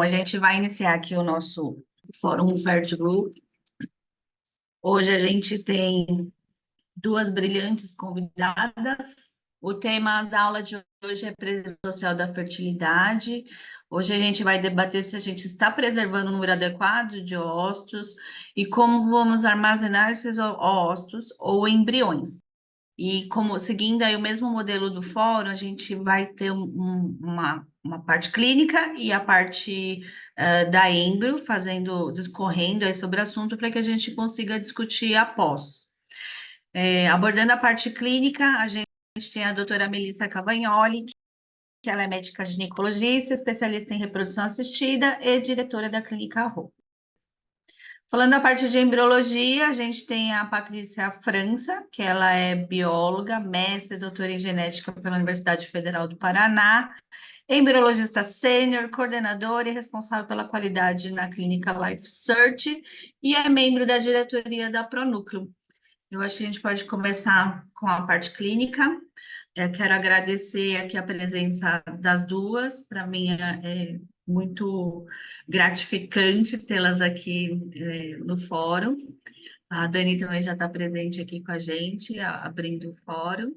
Bom, a gente vai iniciar aqui o nosso Fórum Fair Group. Hoje a gente tem duas brilhantes convidadas. O tema da aula de hoje é preservação social da fertilidade. Hoje a gente vai debater se a gente está preservando o número adequado de óvulos e como vamos armazenar esses óvulos ou embriões. E como seguindo aí o mesmo modelo do fórum, a gente vai ter uma parte clínica e a parte da Embro, discorrendo aí sobre o assunto para que a gente consiga discutir após. Abordando a parte clínica, a gente tem a doutora Melissa Cavagnoli, que ela é médica ginecologista, especialista em reprodução assistida e diretora da Clínica Rô. Falando da parte de embriologia, a gente tem a Patrícia França, que ela é bióloga, mestre e doutora em genética pela Universidade Federal do Paraná, embriologista sênior, coordenadora e responsável pela qualidade na clínica Life Search e é membro da diretoria da Pronúcleo. Eu acho que a gente pode começar com a parte clínica. Eu quero agradecer aqui a presença das duas, para mim é muito gratificante tê-las aqui no fórum. A Dani também já está presente aqui com a gente, abrindo o fórum.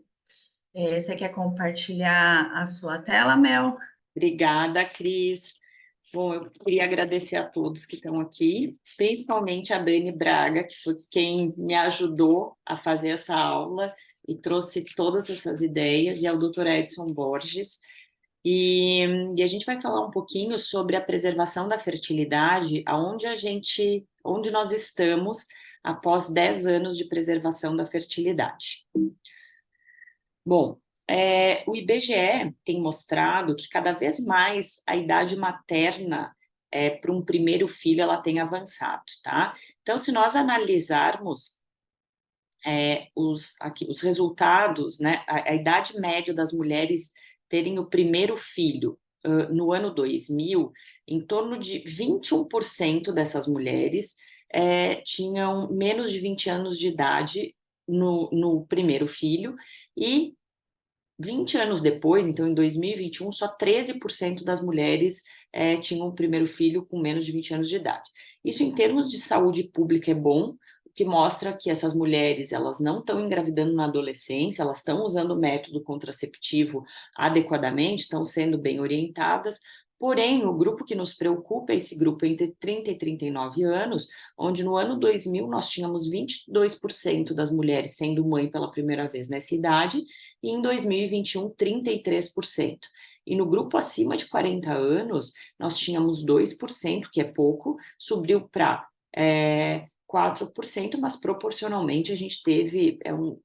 Você quer compartilhar a sua tela, Mel? Obrigada, Cris. Bom, eu queria agradecer a todos que estão aqui, principalmente a Dani Braga, que foi quem me ajudou a fazer essa aula e trouxe todas essas ideias, e ao Dr. Edson Borges. E a gente vai falar um pouquinho sobre a preservação da fertilidade, onde nós estamos após 10 anos de preservação da fertilidade. Bom, o IBGE tem mostrado que cada vez mais a idade materna para um primeiro filho ela tem avançado, tá? Então, se nós analisarmos os resultados, né, a idade média das mulheres terem o primeiro filho no ano 2000, em torno de 21% dessas mulheres tinham menos de 20 anos de idade no primeiro filho, e 20 anos depois, então em 2021, só 13% das mulheres tinham o primeiro filho com menos de 20 anos de idade. Isso, em termos de saúde pública, é bom, o que mostra que essas mulheres elas não estão engravidando na adolescência, elas estão usando o método contraceptivo adequadamente, estão sendo bem orientadas. Porém, o grupo que nos preocupa é esse grupo entre 30 e 39 anos, onde no ano 2000 nós tínhamos 22% das mulheres sendo mãe pela primeira vez nessa idade, e em 2021, 33%. E no grupo acima de 40 anos, nós tínhamos 2%, que é pouco, subiu para 4%, mas proporcionalmente a gente teve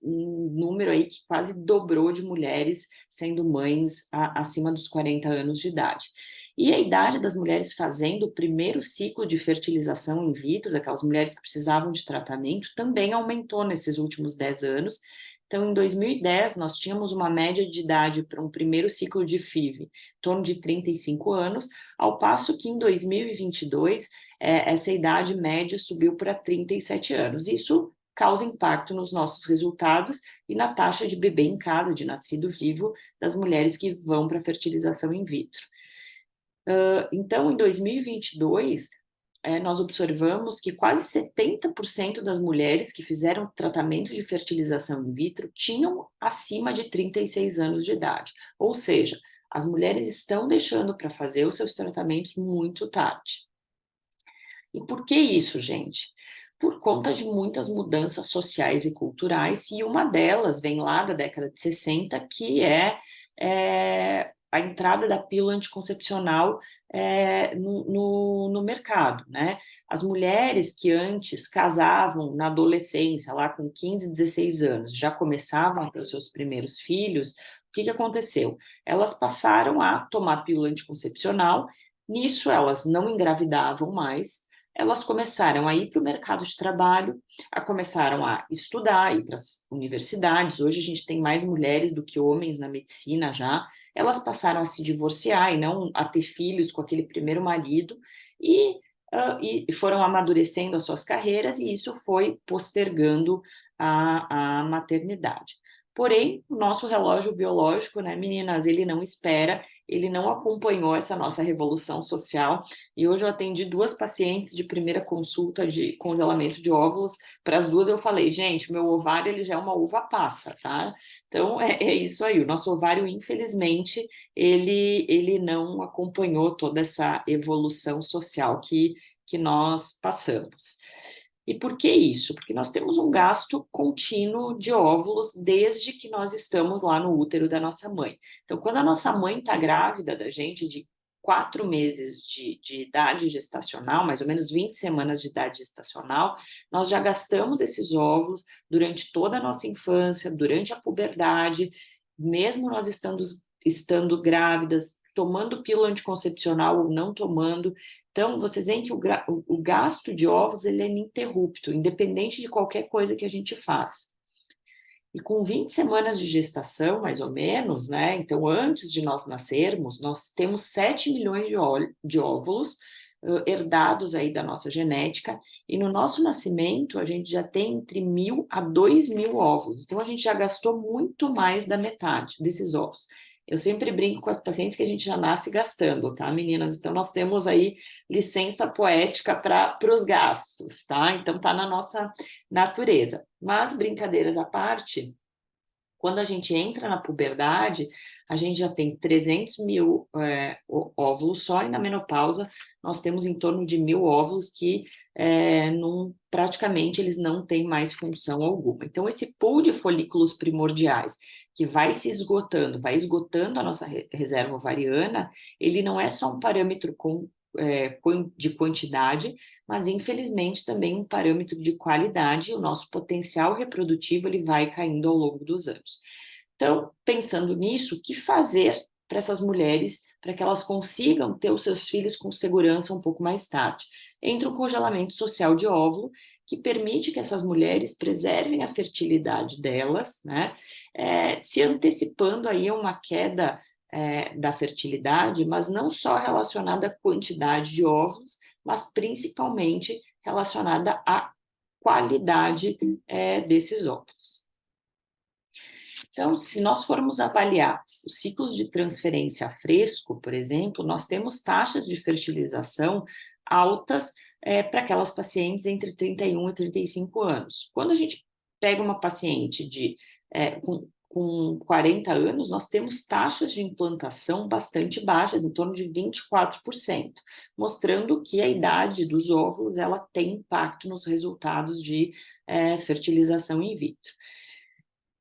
um número aí que quase dobrou de mulheres sendo mães acima dos 40 anos de idade. E a idade das mulheres fazendo o primeiro ciclo de fertilização in vitro, daquelas mulheres que precisavam de tratamento, também aumentou nesses últimos 10 anos. Então, em 2010, nós tínhamos uma média de idade para um primeiro ciclo de FIV, em torno de 35 anos, ao passo que em 2022, essa idade média subiu para 37 anos. Isso causa impacto nos nossos resultados e na taxa de bebê em casa, de nascido vivo, das mulheres que vão para a fertilização in vitro. Então, em 2022, nós observamos que quase 70% das mulheres que fizeram tratamento de fertilização in vitro tinham acima de 36 anos de idade. Ou seja, as mulheres estão deixando para fazer os seus tratamentos muito tarde. E por que isso, gente? Por conta de muitas mudanças sociais e culturais, e uma delas vem lá da década de 60, que é a entrada da pílula anticoncepcional no mercado, né? As mulheres que antes casavam na adolescência, lá com 15, 16 anos, já começavam a ter os seus primeiros filhos, o que aconteceu? Elas passaram a tomar pílula anticoncepcional, nisso elas não engravidavam mais, elas começaram a ir para o mercado de trabalho, começaram a estudar, ir para as universidades. Hoje a gente tem mais mulheres do que homens na medicina já. Elas passaram a se divorciar e não a ter filhos com aquele primeiro marido, e foram amadurecendo as suas carreiras, e isso foi postergando a maternidade. Porém, o nosso relógio biológico, né, meninas, ele não espera, ele não acompanhou essa nossa revolução social. E hoje eu atendi 2 pacientes de primeira consulta de congelamento de óvulos. Para as duas eu falei, gente, meu ovário ele já é uma uva passa, tá? Então é isso aí. O nosso ovário, infelizmente, ele não acompanhou toda essa evolução social que nós passamos. E por que isso? Porque nós temos um gasto contínuo de óvulos desde que nós estamos lá no útero da nossa mãe. Então, quando a nossa mãe está grávida da gente, de 4 meses de idade gestacional, mais ou menos 20 semanas de idade gestacional, nós já gastamos esses óvulos durante toda a nossa infância, durante a puberdade, mesmo nós estando grávidas, tomando pílula anticoncepcional ou não tomando. Então, vocês veem que o gasto de ovos ele é ininterrupto, independente de qualquer coisa que a gente faça. E com 20 semanas de gestação, mais ou menos, né? Então, antes de nós nascermos, nós temos 7 milhões de óvulos herdados aí da nossa genética, e no nosso nascimento a gente já tem entre 1.000 a 2.000 óvulos. Então, a gente já gastou muito mais da metade desses óvulos. Eu sempre brinco com as pacientes que a gente já nasce gastando, tá, meninas? Então, nós temos aí licença poética para os gastos, tá? Então, tá na nossa natureza. Mas, brincadeiras à parte, quando a gente entra na puberdade, a gente já tem 300 mil óvulos só, e na menopausa nós temos em torno de 1.000 óvulos que praticamente eles não têm mais função alguma. Então, esse pool de folículos primordiais que vai esgotando a nossa reserva ovariana, ele não é só um parâmetro de quantidade, mas infelizmente também um parâmetro de qualidade. O nosso potencial reprodutivo ele vai caindo ao longo dos anos. Então, pensando nisso, o que fazer para essas mulheres para que elas consigam ter os seus filhos com segurança um pouco mais tarde? Entra o congelamento social de óvulo, que permite que essas mulheres preservem a fertilidade delas, né? Se antecipando aí a uma queda da fertilidade, mas não só relacionada à quantidade de óvulos, mas principalmente relacionada à qualidade desses óvulos. Então, se nós formos avaliar os ciclos de transferência a fresco, por exemplo, nós temos taxas de fertilização altas para aquelas pacientes entre 31 e 35 anos. Quando a gente pega uma paciente com 40 anos, nós temos taxas de implantação bastante baixas, em torno de 24%, mostrando que a idade dos óvulos ela tem impacto nos resultados de fertilização in vitro.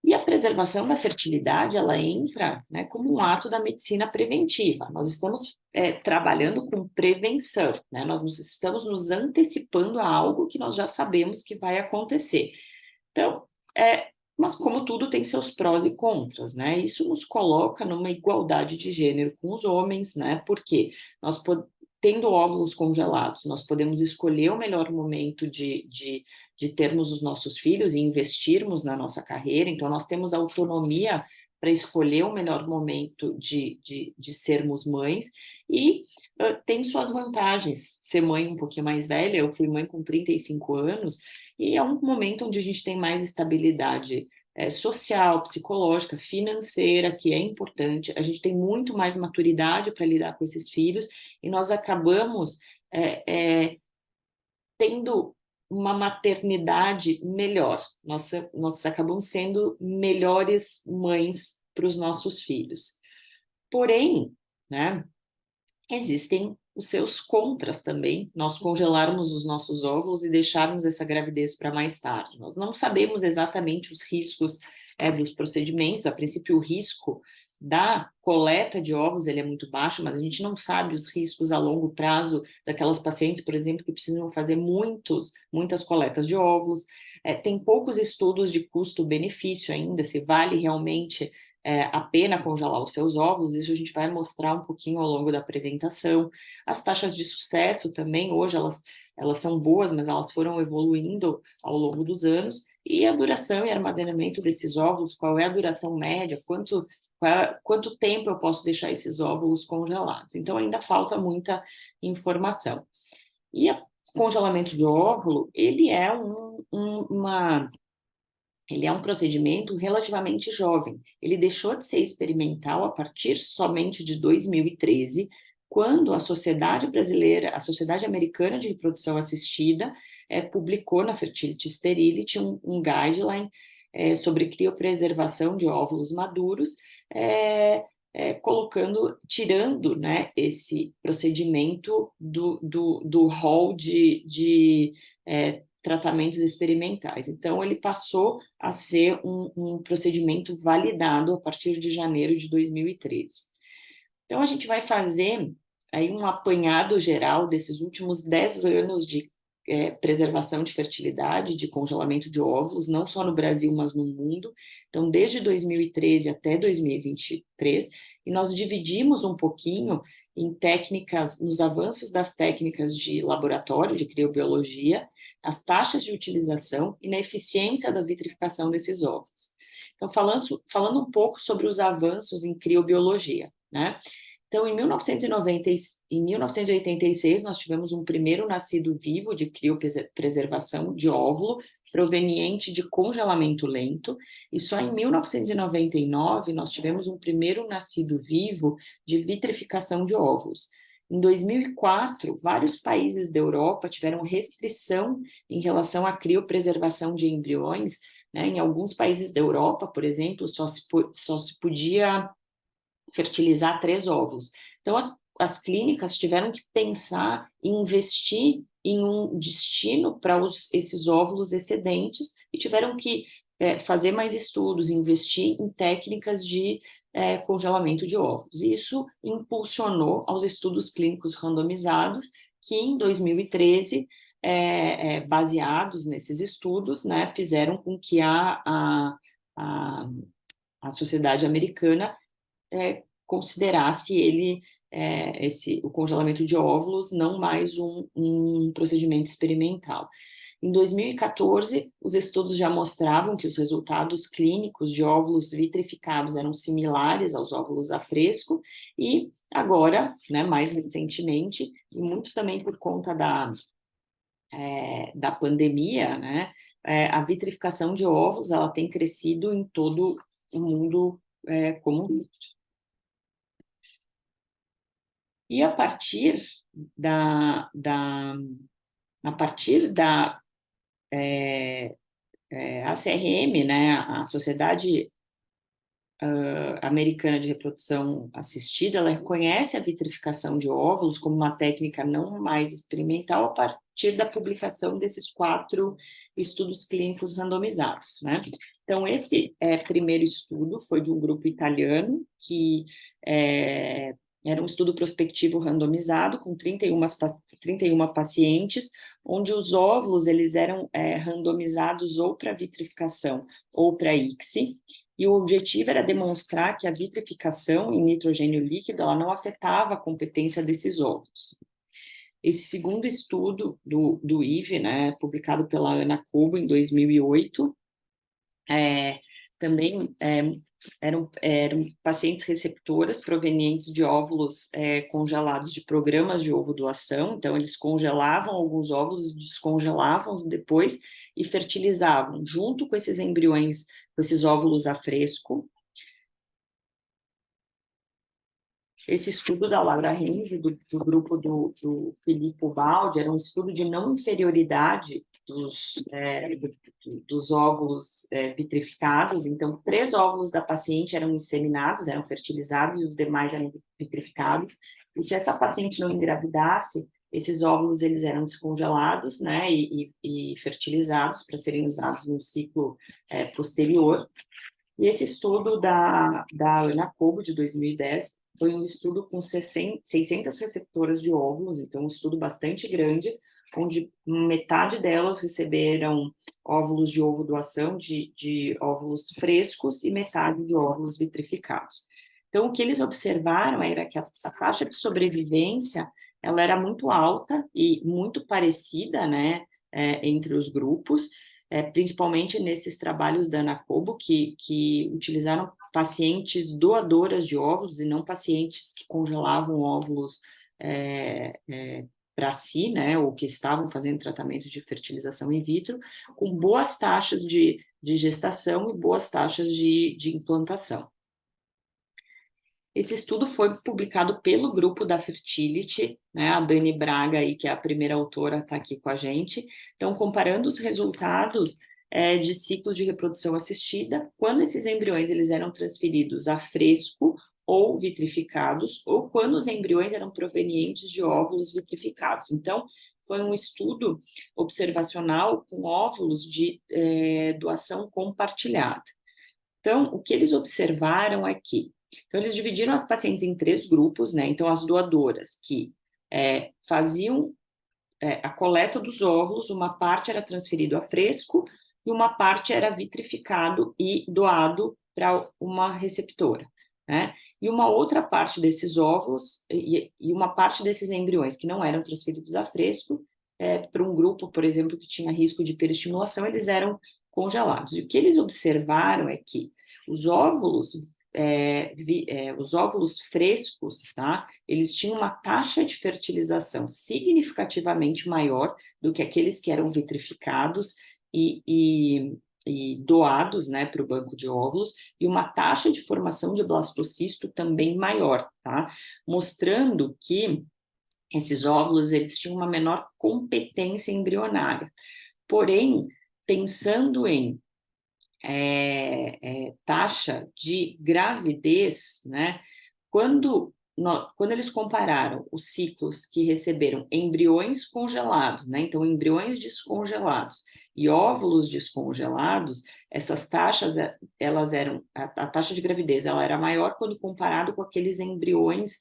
E a preservação da fertilidade, ela entra, né, como um ato da medicina preventiva. Nós estamos trabalhando com prevenção, né? Nós estamos nos antecipando a algo que nós já sabemos que vai acontecer. Então, mas como tudo tem seus prós e contras, né? Isso nos coloca numa igualdade de gênero com os homens, né? Porque nós tendo óvulos congelados, nós podemos escolher o melhor momento de termos os nossos filhos e investirmos na nossa carreira, então nós temos autonomia para escolher o melhor momento de sermos mães, e tem suas vantagens. Ser mãe um pouquinho mais velha, eu fui mãe com 35 anos, e é um momento onde a gente tem mais estabilidade social, psicológica, financeira, que é importante. A gente tem muito mais maturidade para lidar com esses filhos, e nós acabamos tendo uma maternidade melhor. Nós acabamos sendo melhores mães para os nossos filhos. Porém, né, existem os seus contras também, nós congelarmos os nossos óvulos e deixarmos essa gravidez para mais tarde. Nós não sabemos exatamente os riscos dos procedimentos. A princípio, o risco da coleta de óvulos ele é muito baixo, mas a gente não sabe os riscos a longo prazo daquelas pacientes, por exemplo, que precisam fazer muitas coletas de óvulos. Tem poucos estudos de custo-benefício ainda, se vale realmente a pena congelar os seus óvulos. Isso a gente vai mostrar um pouquinho ao longo da apresentação. As taxas de sucesso também, hoje elas são boas, mas elas foram evoluindo ao longo dos anos. E a duração e armazenamento desses óvulos, qual é a duração média, quanto tempo eu posso deixar esses óvulos congelados. Então, ainda falta muita informação. E o congelamento de óvulo, ele é uma ele é um procedimento relativamente jovem. Ele deixou de ser experimental a partir somente de 2013, quando a Sociedade Brasileira, a Sociedade Americana de Reprodução Assistida, publicou na Fertility Sterility um guideline sobre criopreservação de óvulos maduros, tirando, né, esse procedimento do rol de tratamentos experimentais. Então, ele passou a ser um procedimento validado a partir de janeiro de 2013. Então, a gente vai fazer aí um apanhado geral desses últimos 10 anos de preservação de fertilidade, de congelamento de óvulos, não só no Brasil, mas no mundo. Então, desde 2013 até 2023, e nós dividimos um pouquinho em técnicas, nos avanços das técnicas de laboratório, de criobiologia, as taxas de utilização e na eficiência da vitrificação desses óvulos. Então, falando um pouco sobre os avanços em criobiologia, né? Então, em 1986, nós tivemos um primeiro nascido vivo de criopreservação de óvulo proveniente de congelamento lento, e só em 1999 nós tivemos um primeiro nascido vivo de vitrificação de óvulos. Em 2004, vários países da Europa tiveram restrição em relação à criopreservação de embriões, né? Em alguns países da Europa, por exemplo, só se podia fertilizar 3 óvulos. Então, as clínicas tiveram que pensar e investir em um destino para esses óvulos excedentes e tiveram que fazer mais estudos, investir em técnicas de congelamento de óvulos. Isso impulsionou aos estudos clínicos randomizados, que em 2013, baseados nesses estudos, né, fizeram com que a sociedade americana considerasse o congelamento de óvulos não mais um procedimento experimental. Em 2014, os estudos já mostravam que os resultados clínicos de óvulos vitrificados eram similares aos óvulos a fresco, e agora, né, mais recentemente, e muito também por conta da pandemia, né, a vitrificação de óvulos ela tem crescido em todo o mundo como um todo. E a partir da ACRM, né, a Sociedade Americana de Reprodução Assistida, ela reconhece a vitrificação de óvulos como uma técnica não mais experimental a partir da publicação desses 4 estudos clínicos randomizados, né? Então, esse primeiro estudo foi de um grupo italiano que era um estudo prospectivo randomizado com 31 pacientes, onde os óvulos eles eram randomizados ou para vitrificação ou para ICSI, e o objetivo era demonstrar que a vitrificação em nitrogênio líquido ela não afetava a competência desses óvulos. Esse segundo estudo do IVE, né, publicado pela Ana Cobo em 2008, também eram pacientes receptoras provenientes de óvulos congelados de programas de ovo-doação. Então, eles congelavam alguns óvulos, descongelavam depois e fertilizavam, junto com esses embriões, com esses óvulos a fresco. Esse estudo da Laura Renzi, do grupo do Filippo Baldi, era um estudo de não inferioridade dos óvulos vitrificados. Então, 3 óvulos da paciente eram inseminados, eram fertilizados, e os demais eram vitrificados. E se essa paciente não engravidasse, esses óvulos eles eram descongelados, né, e fertilizados para serem usados no ciclo posterior. E esse estudo da Ana Cobo, de 2010, foi um estudo com 600 receptoras de óvulos, então um estudo bastante grande, onde metade delas receberam óvulos de ovo-doação, de óvulos frescos, e metade de óvulos vitrificados. Então, o que eles observaram era que a taxa de sobrevivência ela era muito alta e muito parecida, né, entre os grupos, principalmente nesses trabalhos da Ana Cobo, que utilizaram pacientes doadoras de óvulos e não pacientes que congelavam óvulos para si, né, ou que estavam fazendo tratamento de fertilização in vitro, com boas taxas de gestação e boas taxas de implantação. Esse estudo foi publicado pelo grupo da Fertility, né? A Dani Braga, aí, que é a primeira autora, está aqui com a gente. Então, comparando os resultados de ciclos de reprodução assistida, quando esses embriões eles eram transferidos a fresco ou vitrificados, ou quando os embriões eram provenientes de óvulos vitrificados. Então, foi um estudo observacional com óvulos de doação compartilhada. Então, o que eles observaram é que então, eles dividiram as pacientes em 3 grupos, né? Então, as doadoras que faziam a coleta dos óvulos, uma parte era transferido a fresco e uma parte era vitrificado e doado para uma receptora, né? E uma outra parte desses óvulos e uma parte desses embriões que não eram transferidos a fresco, para um grupo, por exemplo, que tinha risco de hiperestimulação, eles eram congelados. E o que eles observaram é que os óvulos os óvulos frescos, tá? Eles tinham uma taxa de fertilização significativamente maior do que aqueles que eram vitrificados e doados, né, para o banco de óvulos, e uma taxa de formação de blastocisto também maior, tá? Mostrando que esses óvulos eles tinham uma menor competência embrionária. Porém, pensando em taxa de gravidez, né? Quando eles compararam os ciclos que receberam embriões congelados, né? Então, embriões descongelados e óvulos descongelados, essas taxas, elas eram, a taxa de gravidez, ela era maior quando comparado com aqueles embriões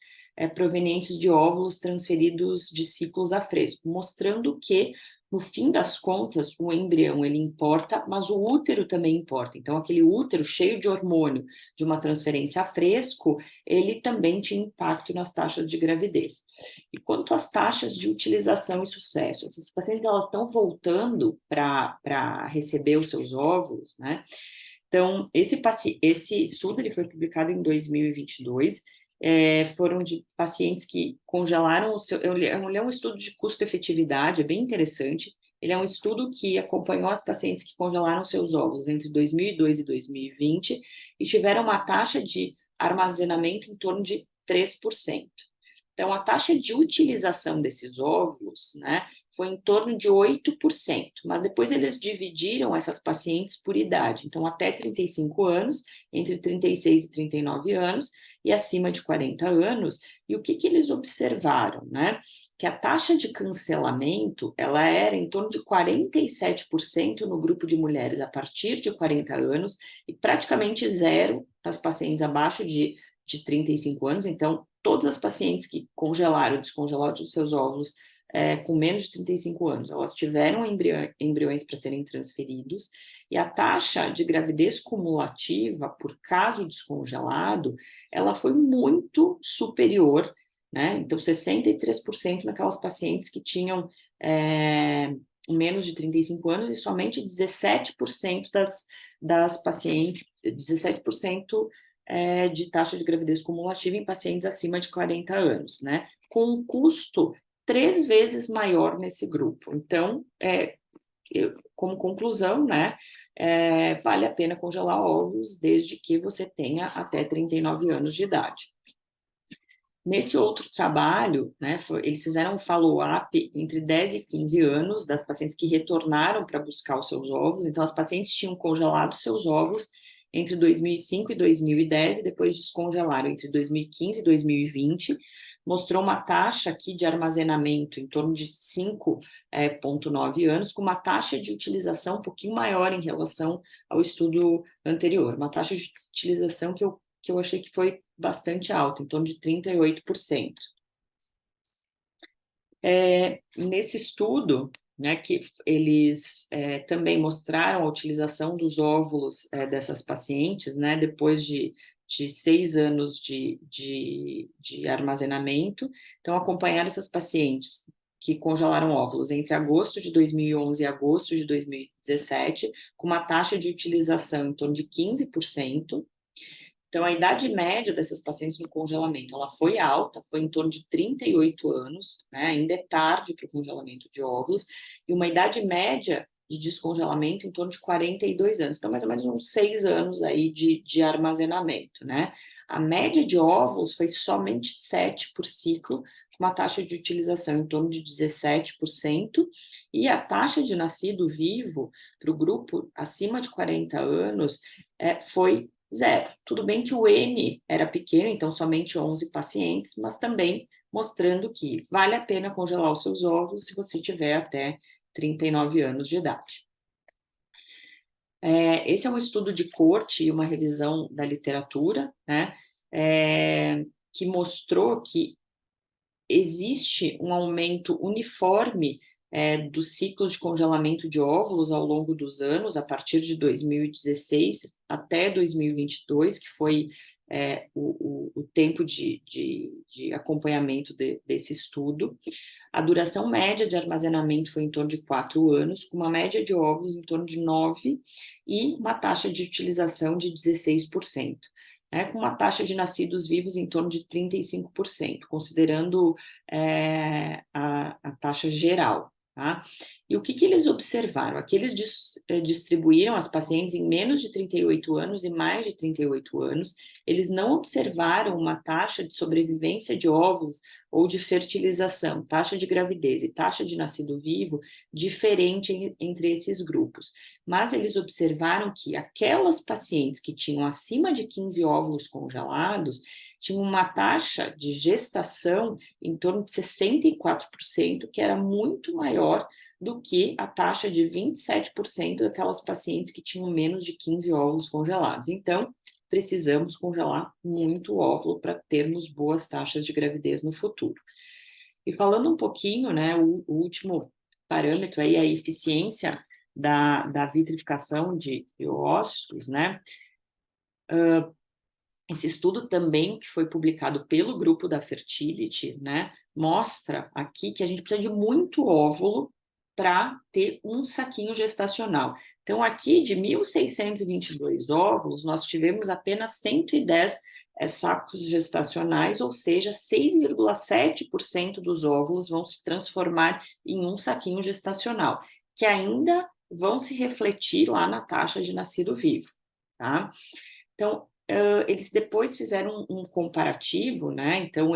provenientes de óvulos transferidos de ciclos a fresco, mostrando que no fim das contas, o embrião ele importa, mas o útero também importa. Então, aquele útero cheio de hormônio de uma transferência a fresco, ele também tinha impacto nas taxas de gravidez. E quanto às taxas de utilização e sucesso, essas pacientes elas estão voltando para receber os seus óvulos, né? Então, esse estudo ele foi publicado em 2022. Foram de pacientes que congelaram o seu... Ele é um estudo de custo-efetividade, é bem interessante. Ele é um estudo que acompanhou as pacientes que congelaram seus óvulos entre 2002 e 2020 e tiveram uma taxa de armazenamento em torno de 3%. Então, a taxa de utilização desses óvulos, né, foi em torno de 8%, mas depois eles dividiram essas pacientes por idade, então até 35 anos, entre 36 e 39 anos, e acima de 40 anos, e o que eles observaram, né? Que a taxa de cancelamento, ela era em torno de 47% no grupo de mulheres a partir de 40 anos, e praticamente zero nas pacientes abaixo de 35 anos, então todas as pacientes que congelaram, descongelaram os seus óvulos com menos de 35 anos, elas tiveram embriões para serem transferidos, e a taxa de gravidez cumulativa por caso descongelado, ela foi muito superior, né? Então, 63% naquelas pacientes que tinham menos de 35 anos, e somente 17% das pacientes, 17% de taxa de gravidez cumulativa em pacientes acima de 40 anos, né? Com um custo 3 vezes maior nesse grupo. Então, como conclusão, né, vale a pena congelar óvulos desde que você tenha até 39 anos de idade. Nesse outro trabalho, né, eles fizeram um follow-up entre 10 e 15 anos das pacientes que retornaram para buscar os seus óvulos. Então, as pacientes tinham congelado seus óvulos entre 2005 e 2010 e depois descongelaram entre 2015 e 2020, mostrou uma taxa aqui de armazenamento em torno de 5,9 anos, com uma taxa de utilização um pouquinho maior em relação ao estudo anterior, uma taxa de utilização que eu achei que foi bastante alta, em torno de 38%. Nesse estudo, né, que eles também mostraram a utilização dos óvulos dessas pacientes, né, depois de 6 anos de armazenamento. Então, acompanharam essas pacientes que congelaram óvulos entre agosto de 2011 e agosto de 2017, com uma taxa de utilização em torno de 15%, Então, a idade média dessas pacientes no congelamento, ela foi alta, foi em torno de 38 anos, né? Ainda é tarde para o congelamento de óvulos, e uma idade média de descongelamento em torno de 42 anos. Então, mais ou menos uns 6 anos aí de armazenamento, né? A média de óvulos foi somente 7 por ciclo, com uma taxa de utilização em torno de 17%, e a taxa de nascido vivo para o grupo acima de 40 anos foi 0. Tudo bem que o N era pequeno, então somente 11 pacientes, mas também mostrando que vale a pena congelar os seus óvulos se você tiver até 39 anos de idade. Esse é um estudo de corte e uma revisão da literatura, né, que mostrou que existe um aumento uniforme dos ciclos de congelamento de óvulos ao longo dos anos, a partir de 2016 até 2022, que foi o tempo de acompanhamento desse estudo. A duração média de armazenamento foi em torno de 4 anos, com uma média de óvulos em torno de 9 e uma taxa de utilização de 16%. Com uma taxa de nascidos vivos em torno de 35%, considerando a taxa geral. Tá? E o que eles observaram? Aqui eles distribuíram as pacientes em menos de 38 anos e mais de 38 anos, eles não observaram uma taxa de sobrevivência de óvulos ou de fertilização, taxa de gravidez e taxa de nascido vivo diferente entre esses grupos. Mas eles observaram que aquelas pacientes que tinham acima de 15 óvulos congelados tinham uma taxa de gestação em torno de 64%, que era muito maior do que a taxa de 27% daquelas pacientes que tinham menos de 15 óvulos congelados. Então, precisamos congelar muito óvulo para termos boas taxas de gravidez no futuro. E falando um pouquinho, né, o último parâmetro aí é a eficiência da vitrificação de ócitos, né? Esse estudo também, que foi publicado pelo grupo da Fertility, né, mostra aqui que a gente precisa de muito óvulo para ter um saquinho gestacional. Então, aqui de 1.622 óvulos, nós tivemos apenas 110 sacos gestacionais, ou seja, 6,7% dos óvulos vão se transformar em um saquinho gestacional, que ainda vão se refletir lá na taxa de nascido vivo, tá? Então, eles depois fizeram um comparativo, né? Então,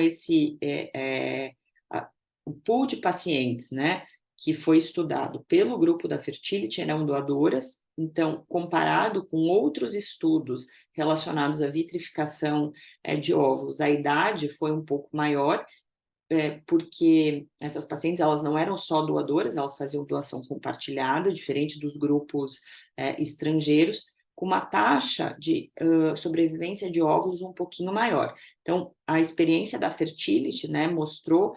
o pool de pacientes, né, que foi estudado pelo grupo da Fertility eram doadoras, então, comparado com outros estudos relacionados à vitrificação de óvulos, a idade foi um pouco maior, porque essas pacientes elas não eram só doadoras, elas faziam doação compartilhada, diferente dos grupos estrangeiros, com uma taxa de sobrevivência de óvulos um pouquinho maior. Então, a experiência da Fertility, né, mostrou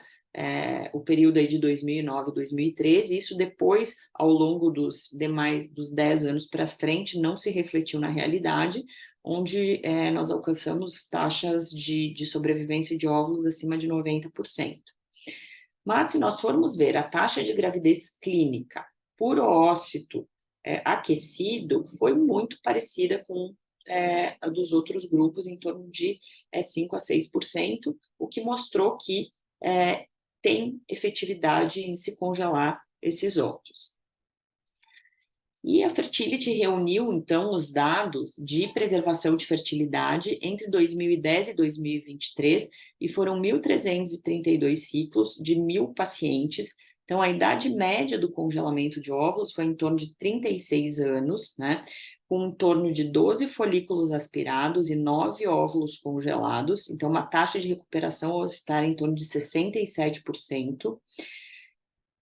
o período aí de 2009 e 2013, isso depois, ao longo dos 10 anos para frente, não se refletiu na realidade, onde nós alcançamos taxas de sobrevivência de óvulos acima de 90%. Mas, se nós formos ver a taxa de gravidez clínica por ócito aquecido, foi muito parecida com a dos outros grupos, em torno de 5 a 6%, o que mostrou que tem efetividade em se congelar esses óvulos. E a Fertility reuniu, então, os dados de preservação de fertilidade entre 2010 e 2023, e foram 1.332 ciclos de 1.000 pacientes. Então, a idade média do congelamento de óvulos foi em torno de 36 anos, né, com em torno de 12 folículos aspirados e 9 óvulos congelados. Então, uma taxa de recuperação oocitária em torno de 67%.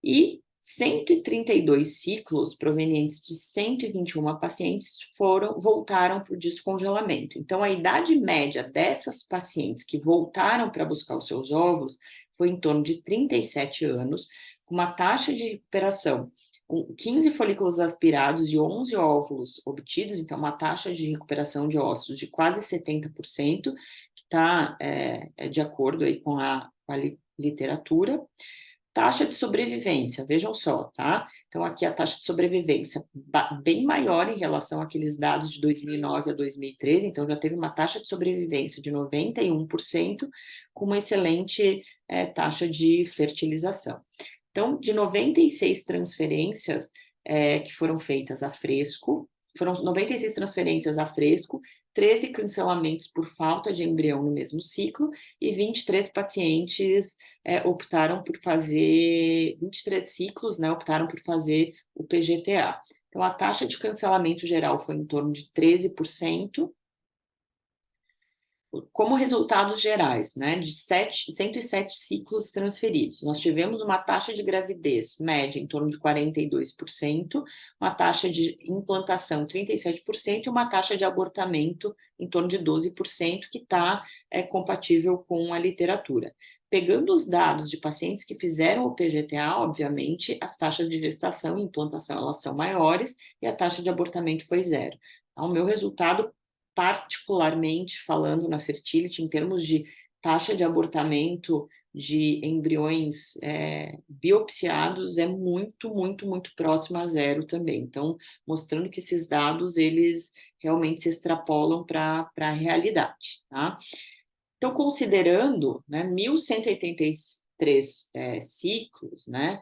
E 132 ciclos provenientes de 121 pacientes voltaram para o descongelamento. Então, a idade média dessas pacientes que voltaram para buscar os seus óvulos foi em torno de 37 anos, com uma taxa de recuperação com 15 folículos aspirados e 11 óvulos obtidos, então uma taxa de recuperação de ócitos de quase 70%, que está de acordo aí com a literatura. Taxa de sobrevivência, vejam só, tá? Então, aqui a taxa de sobrevivência bem maior em relação àqueles dados de 2009 a 2013, então já teve uma taxa de sobrevivência de 91%, com uma excelente taxa de fertilização. Então, de 96 transferências que foram feitas a fresco, foram 96 transferências a fresco, 13 cancelamentos por falta de embrião no mesmo ciclo e 23 pacientes optaram por fazer, 23 ciclos, né, optaram por fazer o PGTA. Então, a taxa de cancelamento geral foi em torno de 13%, como resultados gerais, né, de 107 ciclos transferidos. Nós tivemos uma taxa de gravidez média em torno de 42%, uma taxa de implantação 37% e uma taxa de abortamento em torno de 12%, que está compatível com a literatura. Pegando os dados de pacientes que fizeram o PGTA, obviamente, as taxas de gestação e implantação elas são maiores e a taxa de abortamento foi zero. Então, o meu resultado, particularmente falando na fertility, em termos de taxa de abortamento de embriões biopsiados, é muito, muito, muito próximo a zero também. Então, mostrando que esses dados, eles realmente se extrapolam para a realidade, tá? Então, considerando, né, 1.183 ciclos, né,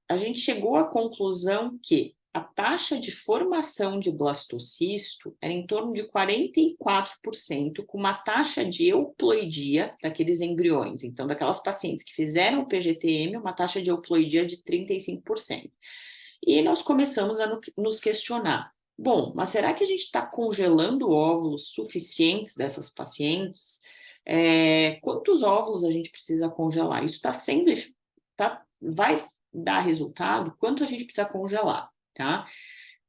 a gente chegou à conclusão que a taxa de formação de blastocisto era em torno de 44%, com uma taxa de euploidia daqueles embriões. Então, daquelas pacientes que fizeram o PGTM, uma taxa de euploidia de 35%. E nós começamos a nos questionar, bom, mas será que a gente está congelando óvulos suficientes dessas pacientes? Quantos óvulos a gente precisa congelar? Isso vai dar resultado? Quanto a gente precisa congelar? Tá?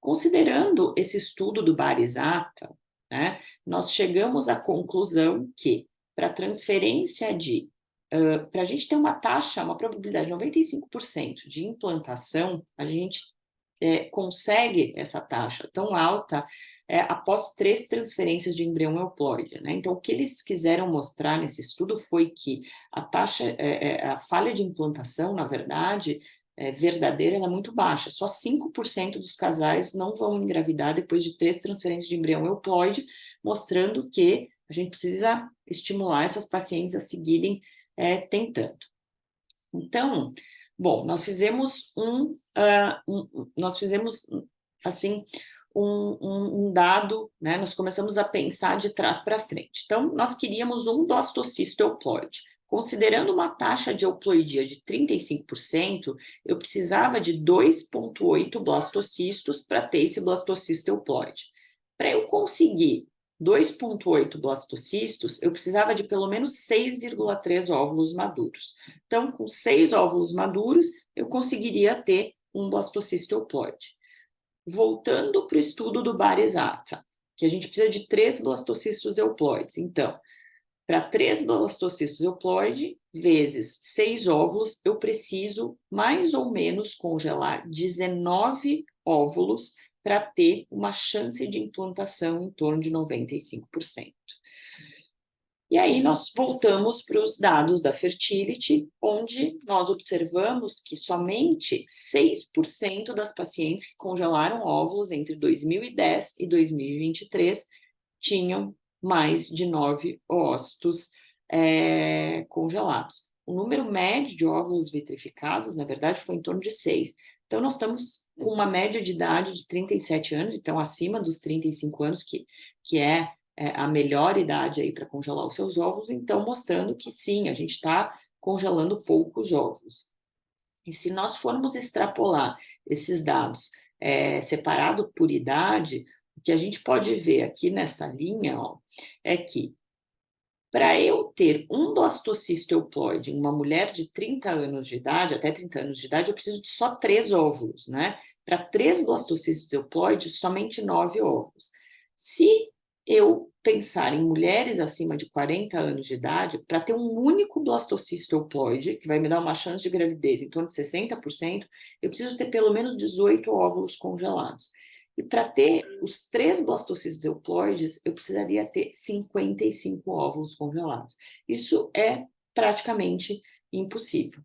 Considerando esse estudo do Barisata, né, nós chegamos à conclusão que para transferência para a gente ter uma taxa, uma probabilidade de 95% de implantação, a gente consegue essa taxa tão alta após 3 transferências de embrião euploide, né? Então, o que eles quiseram mostrar nesse estudo foi que a taxa, a falha de implantação, na verdade, verdadeira, ela é muito baixa. Só 5% dos casais não vão engravidar depois de 3 transferências de embrião euploide, mostrando que a gente precisa estimular essas pacientes a seguirem tentando. Então, bom, nós fizemos assim um dado, né? Nós começamos a pensar de trás para frente. Então, nós queríamos um blastocisto euploide. Considerando uma taxa de euploidia de 35%, eu precisava de 2,8 blastocistos para ter esse blastocisto euploide. Para eu conseguir 2,8 blastocistos, eu precisava de pelo menos 6,3 óvulos maduros. Então, com 6 óvulos maduros, eu conseguiria ter um blastocisto euploide. Voltando para o estudo do Barisata, que a gente precisa de 3 blastocistos euploides. Então, para 3 blastocistos euploide vezes 6 óvulos, eu preciso mais ou menos congelar 19 óvulos para ter uma chance de implantação em torno de 95%. E aí nós voltamos para os dados da fertility, onde nós observamos que somente 6% das pacientes que congelaram óvulos entre 2010 e 2023 tinham mais de 9 ócitos congelados. O número médio de óvulos vitrificados, na verdade, foi em torno de 6. Então, nós estamos com uma média de idade de 37 anos, então acima dos 35 anos, que é a melhor idade aí para congelar os seus óvulos, então mostrando que sim, a gente está congelando poucos óvulos. E se nós formos extrapolar esses dados separado por idade, o que a gente pode ver aqui nessa linha, ó, é que para eu ter um blastocisto euploide em uma mulher de 30 anos de idade, até 30 anos de idade, eu preciso de só 3 óvulos, né? Para 3 blastocistos euploides, somente 9 óvulos. Se eu pensar em mulheres acima de 40 anos de idade, para ter um único blastocisto euploide, que vai me dar uma chance de gravidez em torno de 60%, eu preciso ter pelo menos 18 óvulos congelados. E para ter os 3 blastocistos euploides, eu precisaria ter 55 óvulos congelados. Isso é praticamente impossível.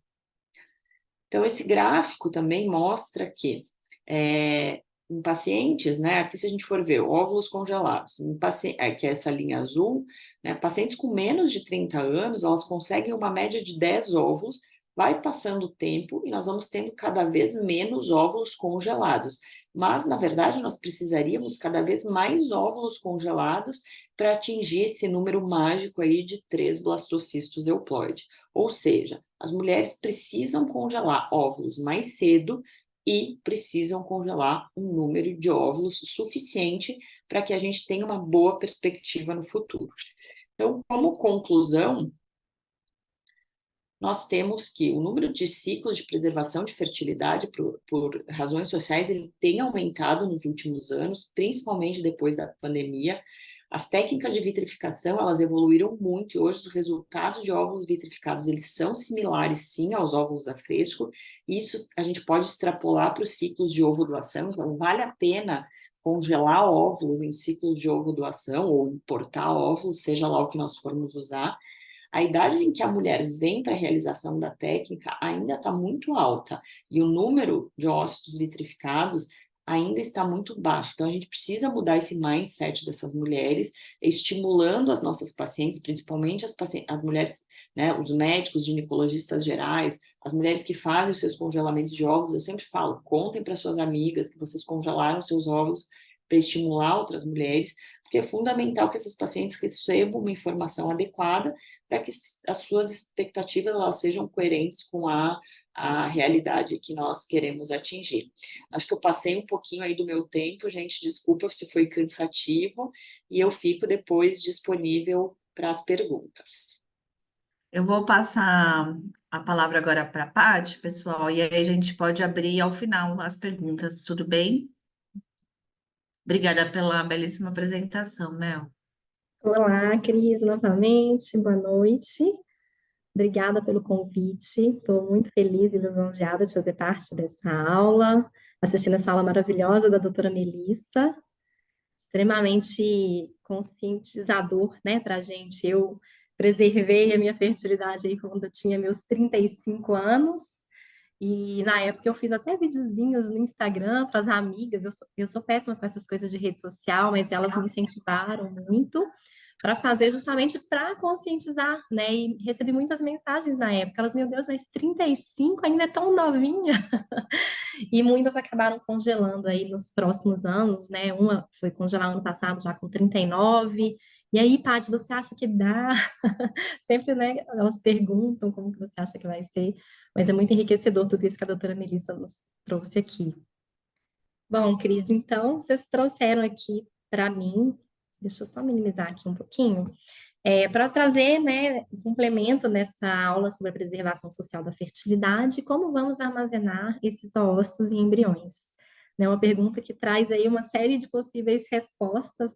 Então, esse gráfico também mostra que em pacientes, né, aqui se a gente for ver óvulos congelados, que é essa linha azul, né, pacientes com menos de 30 anos, elas conseguem uma média de 10 óvulos, vai passando o tempo e nós vamos tendo cada vez menos óvulos congelados. Mas, na verdade, nós precisaríamos cada vez mais óvulos congelados para atingir esse número mágico aí de 3 blastocistos euploide. Ou seja, as mulheres precisam congelar óvulos mais cedo e precisam congelar um número de óvulos suficiente para que a gente tenha uma boa perspectiva no futuro. Então, como conclusão, nós temos que o número de ciclos de preservação de fertilidade por razões sociais ele tem aumentado nos últimos anos, principalmente depois da pandemia. As técnicas de vitrificação, elas evoluíram muito e hoje os resultados de óvulos vitrificados, eles são similares sim aos óvulos a fresco. Isso a gente pode extrapolar para os ciclos de ovo-doação, então vale a pena congelar óvulos em ciclos de ovo-doação ou importar óvulos, seja lá o que nós formos usar. A idade em que a mulher vem para a realização da técnica ainda está muito alta e o número de ócitos vitrificados ainda está muito baixo. Então, a gente precisa mudar esse mindset dessas mulheres, estimulando as nossas pacientes, principalmente as mulheres, né, os médicos, ginecologistas gerais, as mulheres que fazem os seus congelamentos de óvulos. Eu sempre falo, contem para suas amigas que vocês congelaram seus óvulos para estimular outras mulheres, porque é fundamental que essas pacientes recebam uma informação adequada para que as suas expectativas elas sejam coerentes com a realidade que nós queremos atingir. Acho que eu passei um pouquinho aí do meu tempo, gente, desculpa se foi cansativo, e eu fico depois disponível para as perguntas. Eu vou passar a palavra agora para a Paty, pessoal, e aí a gente pode abrir ao final as perguntas, tudo bem? Obrigada pela belíssima apresentação, Mel. Olá, Cris, novamente, boa noite. Obrigada pelo convite. Estou muito feliz e lisonjeada de fazer parte dessa aula, assistindo essa aula maravilhosa da doutora Melissa, extremamente conscientizador, né, para a gente. Eu preservei a minha fertilidade aí quando eu tinha meus 35 anos, e na época eu fiz até videozinhos no Instagram para as amigas. Eu sou péssima com essas coisas de rede social, mas elas me incentivaram muito para fazer justamente para conscientizar, né? E recebi muitas mensagens na época. Elas, meu Deus, mas 35 ainda é tão novinha. E muitas acabaram congelando aí nos próximos anos, né? Uma foi congelar ano passado já com 39. E aí, Paty, você acha que dá? Sempre, né, elas perguntam como que você acha que vai ser, mas é muito enriquecedor tudo isso que a doutora Melissa nos trouxe aqui. Bom, Cris, então, vocês trouxeram aqui para mim, deixa eu só minimizar aqui um pouquinho, para trazer, né, um complemento nessa aula sobre a preservação social da fertilidade, como vamos armazenar esses óvulos e embriões? Né, uma pergunta que traz aí uma série de possíveis respostas,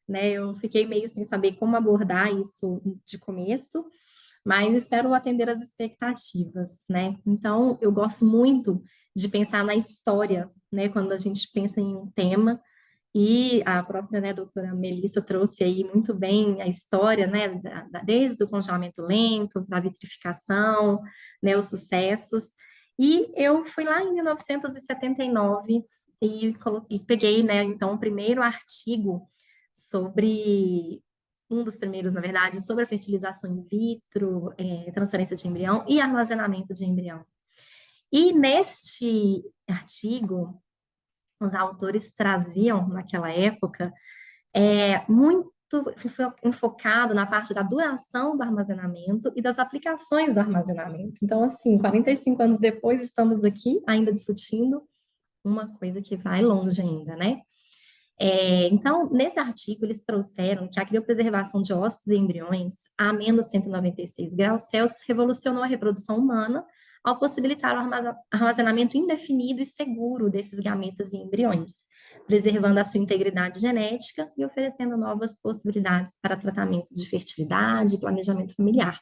né? Eu fiquei meio sem saber como abordar isso de começo, mas espero atender às expectativas, né? Então, eu gosto muito de pensar na história, né? Quando a gente pensa em um tema, e a própria, né, doutora Melissa trouxe aí muito bem a história, né, desde o congelamento lento, da vitrificação, né, os sucessos. E eu fui lá em 1979 e peguei, né, então, o primeiro artigo sobre, um dos primeiros, na verdade, sobre a fertilização in vitro, transferência de embrião e armazenamento de embrião. E neste artigo, os autores traziam, naquela época, muito enfocado na parte da duração do armazenamento e das aplicações do armazenamento. Então, assim, 45 anos depois, estamos aqui ainda discutindo uma coisa que vai longe ainda, né? Então, nesse artigo, eles trouxeram que a criopreservação de ócitos e embriões a menos 196 graus Celsius revolucionou a reprodução humana ao possibilitar o armazenamento indefinido e seguro desses gametas e embriões, preservando a sua integridade genética e oferecendo novas possibilidades para tratamentos de fertilidade e planejamento familiar.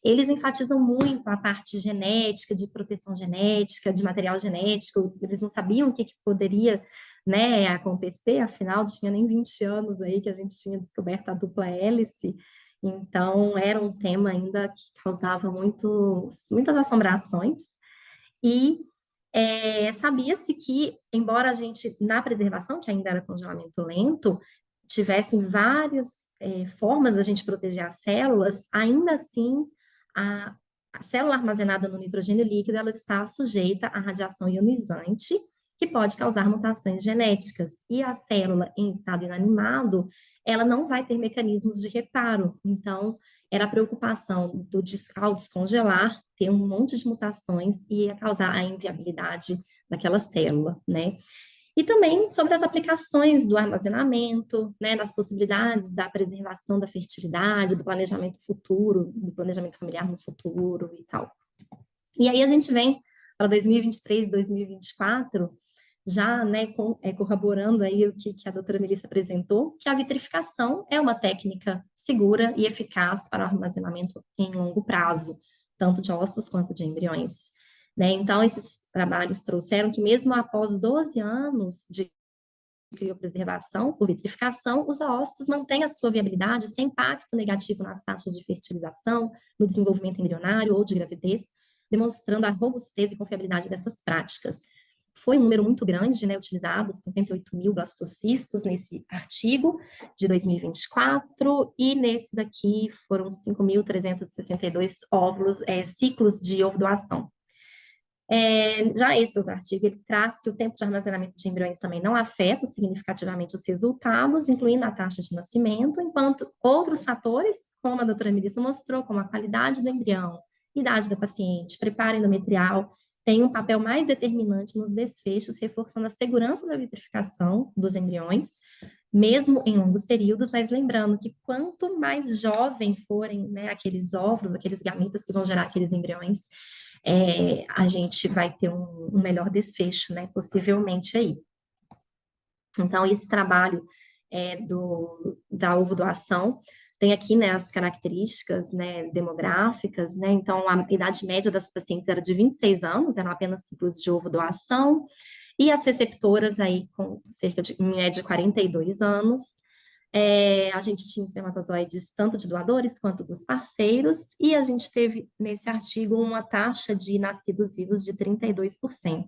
Eles enfatizam muito a parte genética, de proteção genética, de material genético. Eles não sabiam o que poderia, né, acontecer, afinal, tinha nem 20 anos aí que a gente tinha descoberto a dupla hélice. Então, era um tema ainda que causava muitas assombrações. e sabia-se que, embora a gente, na preservação, que ainda era congelamento lento, tivessem várias formas da gente proteger as células, ainda assim, a célula armazenada no nitrogênio líquido, ela está sujeita à radiação ionizante, que pode causar mutações genéticas. E a célula em estado inanimado, ela não vai ter mecanismos de reparo. Então, era a preocupação ao descongelar, ter um monte de mutações e ia causar a inviabilidade daquela célula, né? E também sobre as aplicações do armazenamento, né, das possibilidades da preservação da fertilidade, do planejamento futuro, do planejamento familiar no futuro e tal. E aí a gente vem para 2023, 2024, já, né, corroborando aí o que a doutora Melissa apresentou, que a vitrificação é uma técnica segura e eficaz para o armazenamento em longo prazo, tanto de ossos quanto de embriões. Né? Então, esses trabalhos trouxeram que mesmo após 12 anos de criopreservação por vitrificação, os oócitos mantêm a sua viabilidade sem impacto negativo nas taxas de fertilização, no desenvolvimento embrionário ou de gravidez, demonstrando a robustez e confiabilidade dessas práticas. Foi um número muito grande, né, utilizados, 58 mil blastocistos nesse artigo de 2024, e nesse daqui foram 5.362 óvulos, ciclos de ovodoação. Já esse outro artigo, ele traz que o tempo de armazenamento de embriões também não afeta significativamente os resultados, incluindo a taxa de nascimento, enquanto outros fatores, como a doutora Melissa mostrou, como a qualidade do embrião, idade da paciente, preparo endometrial, têm um papel mais determinante nos desfechos, reforçando a segurança da vitrificação dos embriões, mesmo em longos períodos, mas lembrando que quanto mais jovem forem, né, aqueles óvulos, aqueles gametas que vão gerar aqueles embriões, a gente vai ter um melhor desfecho, né, possivelmente aí. Então, esse trabalho da ovodoação tem aqui, né, as características, né, demográficas, né, então a idade média das pacientes era de 26 anos, eram apenas ciclos de ovodoação, e as receptoras aí com cerca de, em média, 42 anos, a gente tinha espermatozoides tanto de doadores quanto dos parceiros, e a gente teve nesse artigo uma taxa de nascidos vivos de 32%.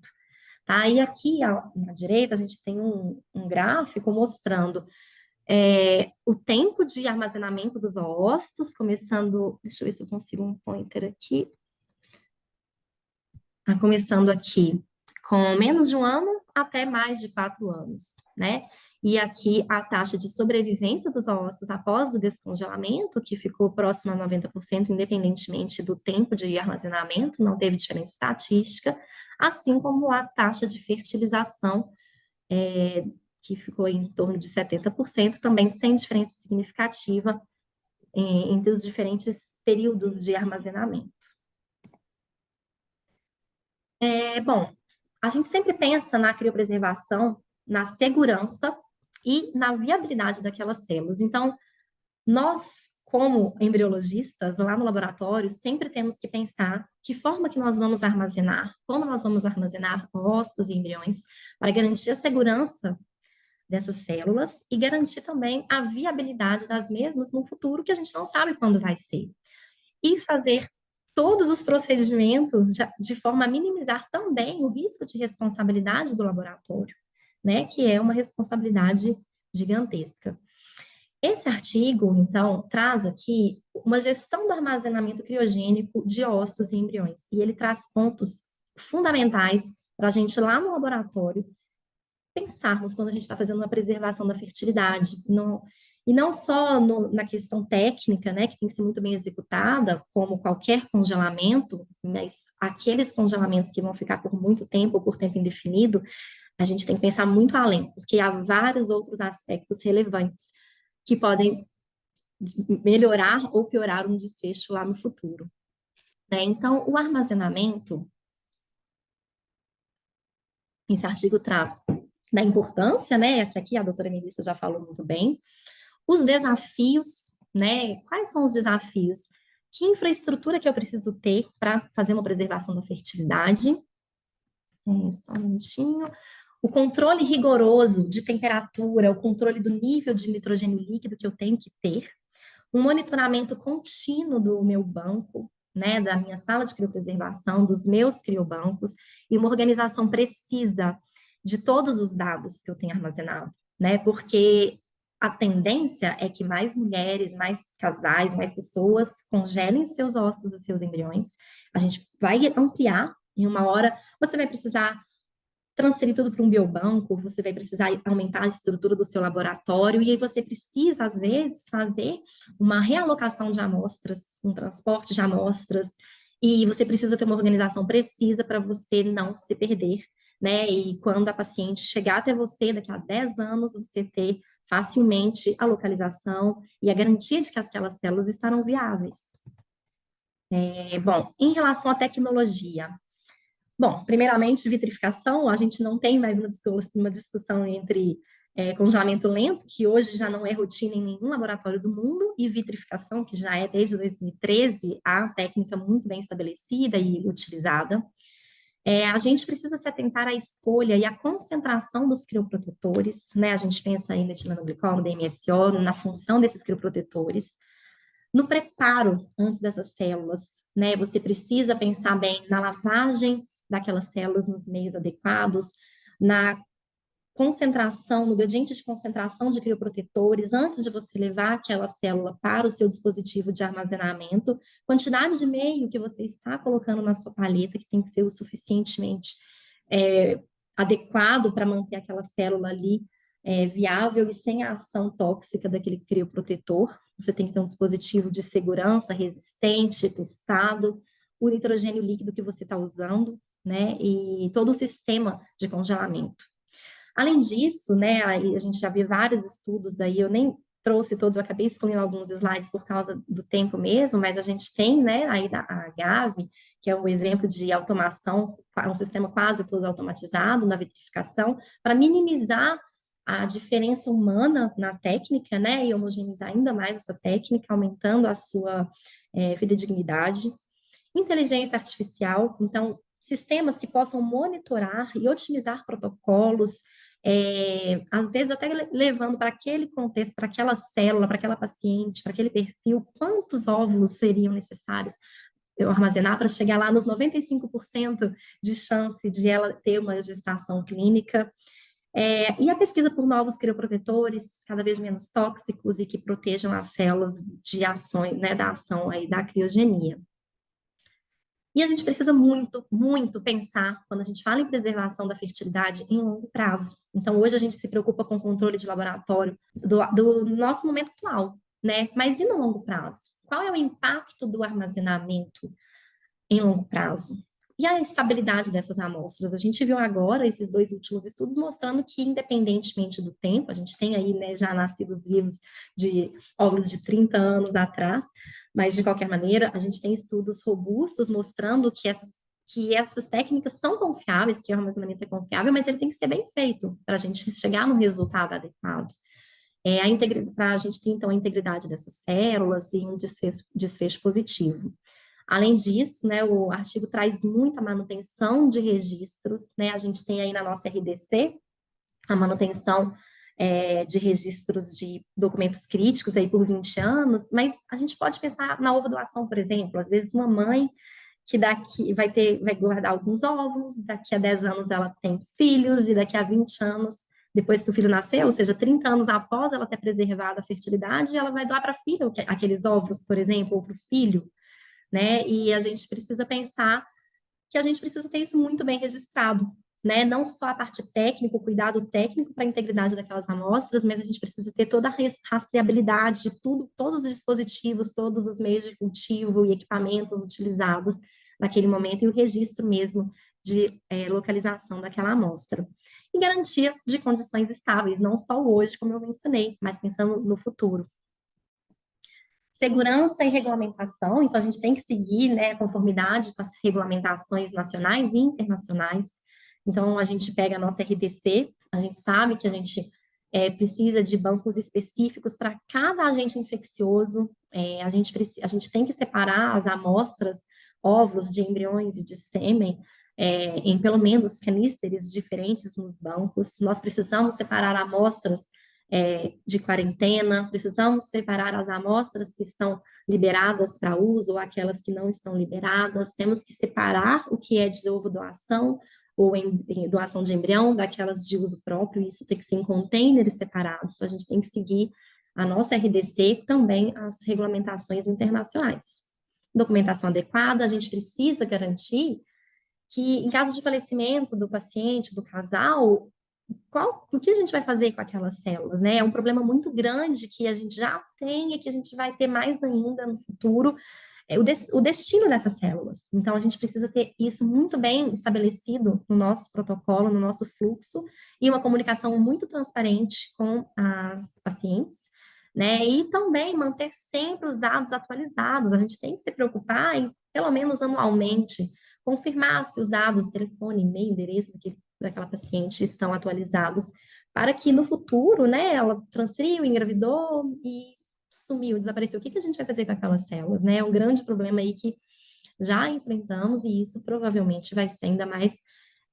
Tá? E aqui na direita a gente tem um gráfico mostrando o tempo de armazenamento dos oócitos, começando, deixa eu ver se eu consigo um pointer aqui, começando aqui com menos de 1 ano até mais de 4 anos, né? E aqui a taxa de sobrevivência dos oócitos após o descongelamento, que ficou próxima a 90%, independentemente do tempo de armazenamento, não teve diferença estatística, assim como a taxa de fertilização, que ficou em torno de 70%, também sem diferença significativa entre os diferentes períodos de armazenamento. Bom, a gente sempre pensa na criopreservação, na segurança e na viabilidade daquelas células. Então, nós, como embriologistas, lá no laboratório, sempre temos que pensar que forma que nós vamos armazenar, como nós vamos armazenar ócitos e embriões, para garantir a segurança dessas células e garantir também a viabilidade das mesmas no futuro, que a gente não sabe quando vai ser. E fazer todos os procedimentos de forma a minimizar também o risco de responsabilidade do laboratório, né, que é uma responsabilidade gigantesca. Esse artigo, então, traz aqui uma gestão do armazenamento criogênico de ócitos e embriões, e ele traz pontos fundamentais para a gente lá no laboratório pensarmos quando a gente está fazendo uma preservação da fertilidade, e não só na questão técnica, né, que tem que ser muito bem executada, como qualquer congelamento, mas aqueles congelamentos que vão ficar por muito tempo, ou por tempo indefinido, a gente tem que pensar muito além, porque há vários outros aspectos relevantes que podem melhorar ou piorar um desfecho lá no futuro. Né? Então, o armazenamento, esse artigo traz da importância, né, que aqui a doutora Melissa já falou muito bem, os desafios, né, quais são os desafios? Que infraestrutura que eu preciso ter para fazer uma preservação da fertilidade? Só um minutinho. O controle rigoroso de temperatura, o controle do nível de nitrogênio líquido que eu tenho que ter, um monitoramento contínuo do meu banco, né, da minha sala de criopreservação, dos meus criobancos, e uma organização precisa de todos os dados que eu tenho armazenado, né, porque a tendência é que mais mulheres, mais casais, mais pessoas congelem seus ossos e seus embriões. A gente vai ampliar, em uma hora você vai precisar transferir tudo para um biobanco, você vai precisar aumentar a estrutura do seu laboratório, e aí você precisa, às vezes, fazer uma realocação de amostras, um transporte de amostras, e você precisa ter uma organização precisa para você não se perder, né? E quando a paciente chegar até você, daqui a 10 anos, você ter facilmente a localização e a garantia de que aquelas células estarão viáveis. Bom, em relação à tecnologia, bom, primeiramente, vitrificação, a gente não tem mais uma discussão entre congelamento lento, que hoje já não é rotina em nenhum laboratório do mundo, e vitrificação, que já é desde 2013 a técnica muito bem estabelecida e utilizada. A gente precisa se atentar à escolha e à concentração dos crioprotetores, né? A gente pensa em metilenglicol, no DMSO, na função desses crioprotetores. No preparo antes dessas células, né? Você precisa pensar bem na lavagem daquelas células nos meios adequados, na concentração, no gradiente de concentração de crioprotetores, antes de você levar aquela célula para o seu dispositivo de armazenamento, quantidade de meio que você está colocando na sua paleta, que tem que ser o suficientemente adequado para manter aquela célula ali viável e sem a ação tóxica daquele crioprotetor. Você tem que ter um dispositivo de segurança resistente, testado, o nitrogênio líquido que você está usando, né, e todo o sistema de congelamento. Além disso, né, a gente já viu vários estudos aí, eu nem trouxe todos, eu acabei excluindo alguns slides por causa do tempo mesmo, mas a gente tem, né, aí a Gavi, que é um exemplo de automação, um sistema quase todo automatizado na vitrificação, para minimizar a diferença humana na técnica, né, e homogeneizar ainda mais essa técnica, aumentando a sua fidedignidade. Inteligência artificial, então, sistemas que possam monitorar e otimizar protocolos, às vezes até levando para aquele contexto, para aquela célula, para aquela paciente, para aquele perfil, quantos óvulos seriam necessários eu armazenar para chegar lá nos 95% de chance de ela ter uma gestação clínica. E a pesquisa por novos crioprotetores, cada vez menos tóxicos e que protejam as células de ações, né, da ação aí da criogenia. E a gente precisa muito, muito pensar, quando a gente fala em preservação da fertilidade, em longo prazo. Então, hoje a gente se preocupa com o controle de laboratório do nosso momento atual, né? Mas e no longo prazo? Qual é o impacto do armazenamento em longo prazo? E a estabilidade dessas amostras? A gente viu agora esses 2 últimos estudos mostrando que, independentemente do tempo, a gente tem aí, né, já nascidos vivos de óvulos de 30 anos atrás, mas, de qualquer maneira, a gente tem estudos robustos mostrando que essas técnicas são confiáveis, que o armazenamento é confiável, mas ele tem que ser bem feito para a gente chegar no resultado adequado. Para a gente ter, então, a integridade dessas células e um desfecho positivo. Além disso, né, o artigo traz muita manutenção de registros, né, a gente tem aí na nossa RDC a manutenção de registros de documentos críticos aí por 20 anos, mas a gente pode pensar na ovodoação, por exemplo, às vezes uma mãe que vai guardar alguns óvulos, daqui a 10 anos ela tem filhos, e daqui a 20 anos, depois que o filho nasceu, ou seja, 30 anos após ela ter preservado a fertilidade, ela vai doar para a filha aqueles óvulos, por exemplo, ou para o filho, né? E a gente precisa pensar que a gente precisa ter isso muito bem registrado, né? Não só a parte técnica, o cuidado técnico para a integridade daquelas amostras, mas a gente precisa ter toda a rastreabilidade de tudo, todos os dispositivos, todos os meios de cultivo e equipamentos utilizados naquele momento, e o registro mesmo de localização daquela amostra. E garantia de condições estáveis, não só hoje, como eu mencionei, mas pensando no futuro. Segurança e regulamentação, então a gente tem que seguir, né, conformidade com as regulamentações nacionais e internacionais. Então, a gente pega a nossa RDC, a gente sabe que a gente precisa de bancos específicos para cada agente infeccioso, a gente tem que separar as amostras, óvulos de embriões e de sêmen, em pelo menos canísteres diferentes nos bancos. Nós precisamos separar amostras de quarentena, precisamos separar as amostras que estão liberadas para uso ou aquelas que não estão liberadas, temos que separar o que é de ovo doação ou doação de embrião daquelas de uso próprio, isso tem que ser em containers separados, então a gente tem que seguir a nossa RDC e também as regulamentações internacionais. Documentação adequada, a gente precisa garantir que, em caso de falecimento do paciente, do casal, o que a gente vai fazer com aquelas células, né? É um problema muito grande que a gente já tem e que a gente vai ter mais ainda no futuro, o destino dessas células. Então, a gente precisa ter isso muito bem estabelecido no nosso protocolo, no nosso fluxo, e uma comunicação muito transparente com as pacientes, né? E também manter sempre os dados atualizados. A gente tem que se preocupar em, pelo menos anualmente, confirmar se os dados, telefone, e-mail, endereço daquela paciente estão atualizados, para que no futuro, né, ela transferiu, engravidou e sumiu, desapareceu. O que a gente vai fazer com aquelas células, né? É um grande problema aí que já enfrentamos e isso provavelmente vai ser ainda mais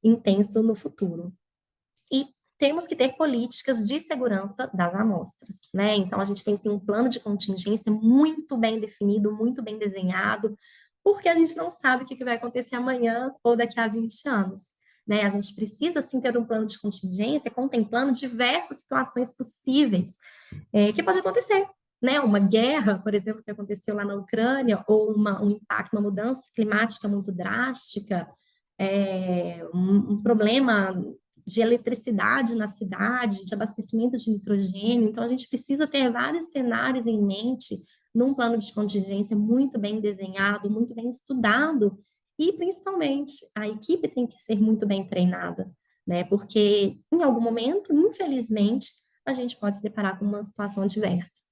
intenso no futuro. E temos que ter políticas de segurança das amostras, né? Então, a gente tem que ter um plano de contingência muito bem definido, muito bem desenhado, porque a gente não sabe o que vai acontecer amanhã ou daqui a 20 anos, né? A gente precisa, sim, ter um plano de contingência contemplando diversas situações possíveis que pode acontecer, né? Uma guerra, por exemplo, que aconteceu lá na Ucrânia, ou um impacto, uma mudança climática muito drástica, um problema de eletricidade na cidade, de abastecimento de nitrogênio. Então, a gente precisa ter vários cenários em mente num plano de contingência muito bem desenhado, muito bem estudado, e, principalmente, a equipe tem que ser muito bem treinada, né? Porque, em algum momento, infelizmente, a gente pode se deparar com uma situação adversa.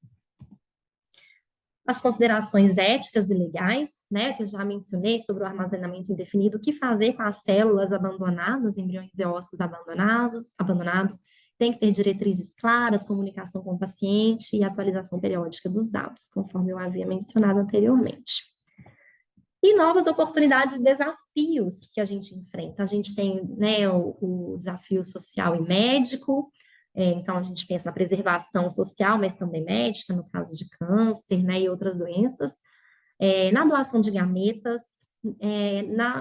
As considerações éticas e legais, né, que eu já mencionei sobre o armazenamento indefinido, o que fazer com as células abandonadas, embriões e ossos abandonados, tem que ter diretrizes claras, comunicação com o paciente e atualização periódica dos dados, conforme eu havia mencionado anteriormente. E novas oportunidades e desafios que a gente enfrenta. A gente tem, né, o desafio social e médico, então a gente pensa na preservação social, mas também médica, no caso de câncer, né, e outras doenças, na doação de gametas,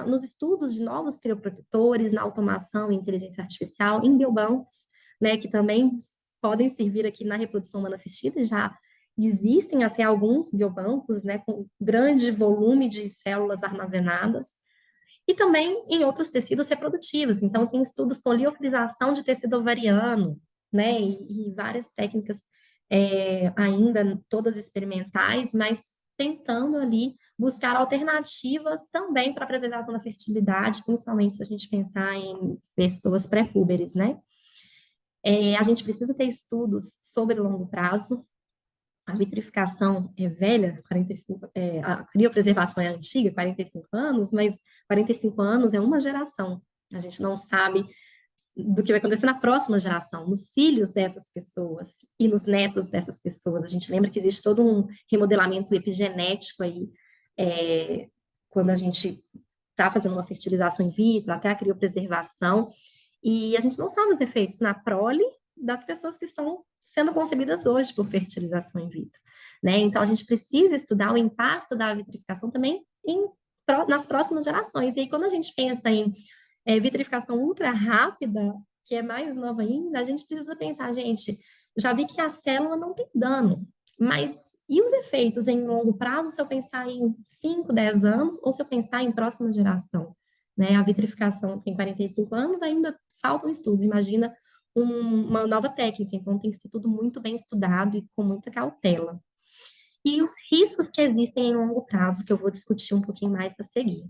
nos estudos de novos crioprotetores, na automação e inteligência artificial, em biobancos, né, que também podem servir aqui na reprodução humana assistida, já existem até alguns biobancos, né, com grande volume de células armazenadas, e também em outros tecidos reprodutivos. Então, tem estudos com liofilização de tecido ovariano, né, e várias técnicas ainda todas experimentais, mas tentando ali buscar alternativas também para a preservação da fertilidade, principalmente se a gente pensar em pessoas pré-púberes, né. A gente precisa ter estudos sobre longo prazo. A vitrificação é velha, 45, a criopreservação é antiga, 45 anos, mas 45 anos é uma geração. A gente não sabe do que vai acontecer na próxima geração, nos filhos dessas pessoas e nos netos dessas pessoas. A gente lembra que existe todo um remodelamento epigenético aí, quando a gente está fazendo uma fertilização in vitro, até a criopreservação, e a gente não sabe os efeitos na prole das pessoas que estão sendo concebidas hoje por fertilização in vitro, né? Então, a gente precisa estudar o impacto da vitrificação também nas próximas gerações. E aí, quando a gente pensa em vitrificação ultra rápida, que é mais nova ainda, a gente precisa pensar, gente, já vi que a célula não tem dano, mas e os efeitos em longo prazo se eu pensar em 5, 10 anos, ou se eu pensar em próxima geração, né? A vitrificação tem 45 anos, ainda faltam estudos, imagina uma nova técnica, então tem que ser tudo muito bem estudado e com muita cautela. E os riscos que existem em longo prazo, que eu vou discutir um pouquinho mais a seguir.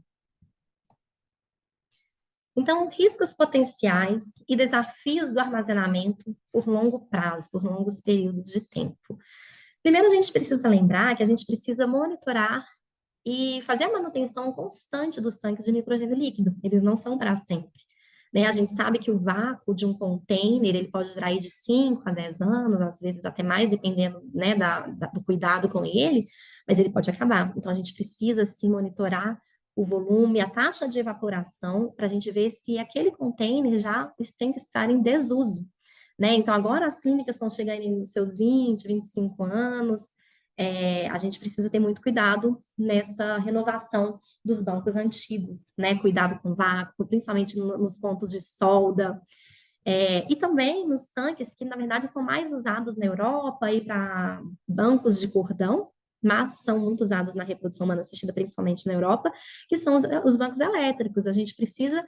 Então, riscos potenciais e desafios do armazenamento por longo prazo, por longos períodos de tempo. Primeiro, a gente precisa lembrar que a gente precisa monitorar e fazer a manutenção constante dos tanques de nitrogênio líquido, eles não são para sempre. Né? A gente sabe que o vácuo de um container, ele pode durar aí de 5 a 10 anos, às vezes até mais, dependendo, né, do cuidado com ele, mas ele pode acabar. Então, a gente precisa, sim, monitorar o volume, a taxa de evaporação, para a gente ver se aquele container já tem que estar em desuso, né? Então, agora as clínicas estão chegando nos seus 20, 25 anos, a gente precisa ter muito cuidado nessa renovação dos bancos antigos, né? Cuidado com vácuo, principalmente nos pontos de solda, e também nos tanques que, na verdade, são mais usados na Europa e para bancos de cordão, mas são muito usados na reprodução humana assistida, principalmente na Europa, que são os bancos elétricos. A gente precisa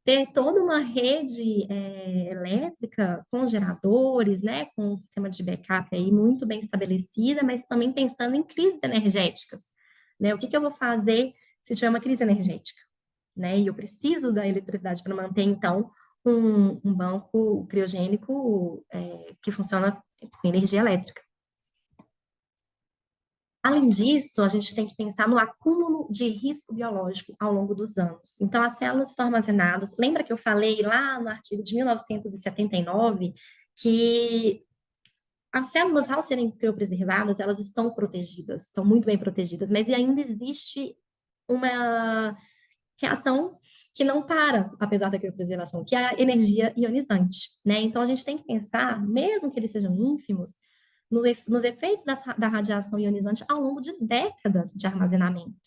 ter toda uma rede elétrica com geradores, né, com um sistema de backup aí muito bem estabelecida, mas também pensando em crises energéticas, né? O que eu vou fazer se tiver uma crise energética, né? E eu preciso da eletricidade para manter, então, um banco criogênico que funciona com energia elétrica. Além disso, a gente tem que pensar no acúmulo de risco biológico ao longo dos anos. Então, as células estão armazenadas. Lembra que eu falei lá no artigo de 1979 que as células, ao serem criopreservadas, elas estão protegidas, estão muito bem protegidas, mas ainda existe uma reação que não para, apesar da criopreservação, que é a energia ionizante, né? Então, a gente tem que pensar, mesmo que eles sejam ínfimos, nos efeitos da radiação ionizante ao longo de décadas de armazenamento,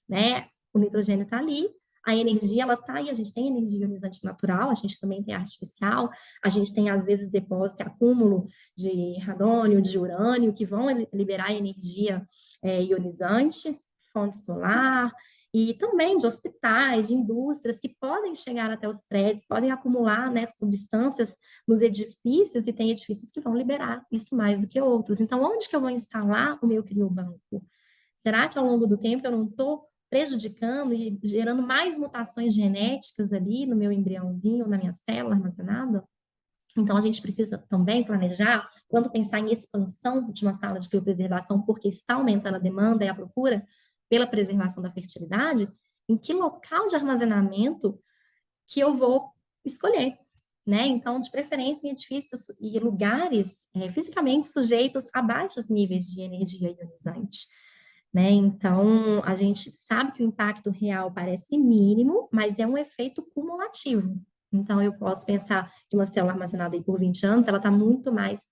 né? O nitrogênio está ali, a energia, ela está aí, a gente tem energia ionizante natural, a gente também tem artificial, a gente tem, às vezes, depósito, acúmulo de radônio, de urânio, que vão liberar energia ionizante, fonte solar, e também de hospitais, de indústrias que podem chegar até os prédios, podem acumular, né, substâncias nos edifícios, e tem edifícios que vão liberar isso mais do que outros. Então, onde que eu vou instalar o meu criobanco? Será que ao longo do tempo eu não estou prejudicando e gerando mais mutações genéticas ali no meu embriãozinho, na minha célula armazenada? Então, a gente precisa também planejar, quando pensar em expansão de uma sala de criopreservação, porque está aumentando a demanda e a procura pela preservação da fertilidade, em que local de armazenamento que eu vou escolher, né? Então, de preferência em edifícios e lugares fisicamente sujeitos a baixos níveis de energia ionizante, né? Então, a gente sabe que o impacto real parece mínimo, mas é um efeito cumulativo. Então, eu posso pensar que uma célula armazenada aí por 20 anos, ela está muito mais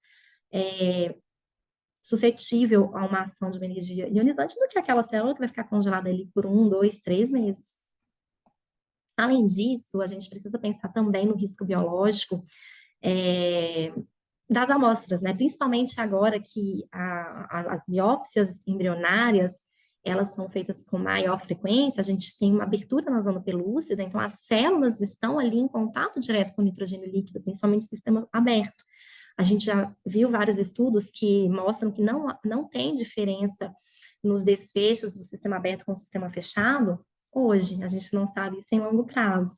suscetível a uma ação de uma energia ionizante do que aquela célula que vai ficar congelada ali por 1, 2, 3 meses. Além disso, a gente precisa pensar também no risco biológico das amostras, né? Principalmente agora que as biópsias embrionárias, elas são feitas com maior frequência, a gente tem uma abertura na zona pelúcida, então as células estão ali em contato direto com o nitrogênio líquido, principalmente no sistema aberto. A gente já viu vários estudos que mostram que não tem diferença nos desfechos do sistema aberto com o sistema fechado. Hoje, a gente não sabe isso em longo prazo,